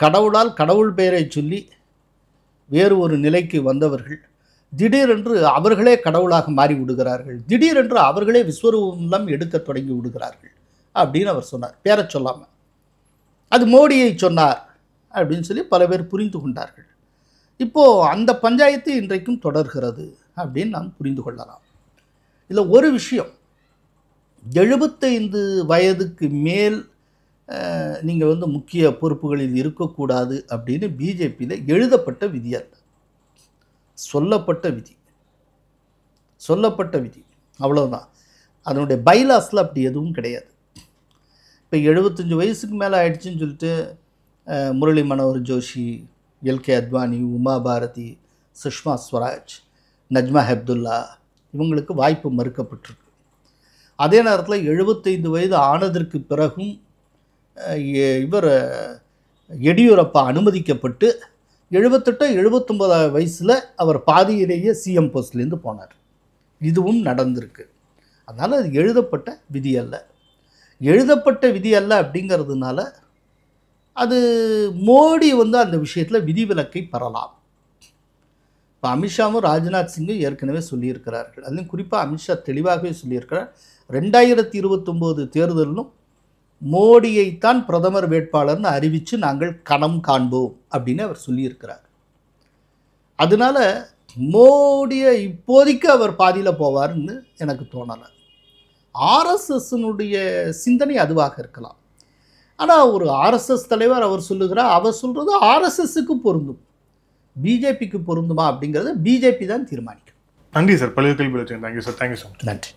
[SPEAKER 5] கடவுளால் கடவுள் பெயரை சொல்லி வேறு ஒரு நிலைக்கு வந்தவர்கள் திடீரென்று அவர்களே கடவுளாக மாறி விடுகிறார்கள், திடீரென்று அவர்களே விஸ்வரூபம் எடுக்க தொடங்கி விடுகிறார்கள் அப்படின்னு அவர் சொன்னார், பேரை சொல்லாமல். அது மோடியை சொன்னார் அப்படின்னு சொல்லி பல பேர் புரிந்து கொண்டார்கள். இப்போது அந்த பஞ்சாயத்து இன்றைக்கும் தொடர்கிறது அப்படின்னு நாம் புரிந்து கொள்ளலாம். இதில் ஒரு விஷயம், 75 வயதுக்கு மேல் நீங்கள் வந்து முக்கிய பொறுப்புகளில் இருக்கக்கூடாது அப்படின்னு பிஜேபியில் எழுதப்பட்ட விதி அல்ல, சொல்லப்பட்ட விதி அவ்வளோதான். அதனுடைய பைலாஸில் அப்படி எதுவும் கிடையாது. இப்போ 75 வயசுக்கு மேலே ஆயிடுச்சுன்னு சொல்லிட்டு முரளி மனோகர் ஜோஷி, எல்கே அத்வானி, உமா பாரதி, சுஷ்மா ஸ்வராஜ், நஜ்மா ஹெப்துல்லா இவங்களுக்கு வாய்ப்பு மறுக்கப்பட்டிருக்கு. அதே நேரத்தில் 75 வயது ஆனதற்கு பிறகும் இவர் எடியூரப்பா அனுமதிக்கப்பட்டு 78-79 வயசில் அவர் பாதியிலேயே சிஎம் போஸ்ட்லேருந்து போனார். இதுவும் நடந்திருக்கு. அதனால் அது எழுதப்பட்ட விதி அல்ல. எழுதப்பட்ட விதி அல்ல அப்படிங்கிறதுனால அது மோடி வந்து அந்த விஷயத்தில் விதிவிலக்கை பெறலாம். இப்போ அமித்ஷாவும் ராஜ்நாத் சிங்கும் ஏற்கனவே சொல்லியிருக்கிறார்கள். அதுலேயும் குறிப்பாக அமித்ஷா தெளிவாகவே சொல்லியிருக்கிறார், 2029 தேர்தலிலும் மோடியைத்தான் பிரதமர் வேட்பாளர்னு அறிவித்து நாங்கள் கணம் காண்போம் அப்படின்னு அவர் சொல்லியிருக்கிறார். அதனால மோடியை இப்போதைக்கு அவர் பாதியில் போவார்னு எனக்கு தோணலை. ஆர்எஸ்எஸ்னுடைய சிந்தனை அதுவாக இருக்கலாம். ஆனால் ஒரு ஆர்எஸ்எஸ் தலைவர் அவர் சொல்லுகிறார், அவர் சொல்கிறது ஆர்எஸ்எஸ்க்கு பொருந்தும், பிஜேபிக்கு பொருந்துமா அப்படிங்கிறத பிஜேபி தான் தீர்மானிக்கும்.
[SPEAKER 4] நன்றி சார், பழைய கேள்வி. Thank you sir, thank you so much.
[SPEAKER 5] நன்றி.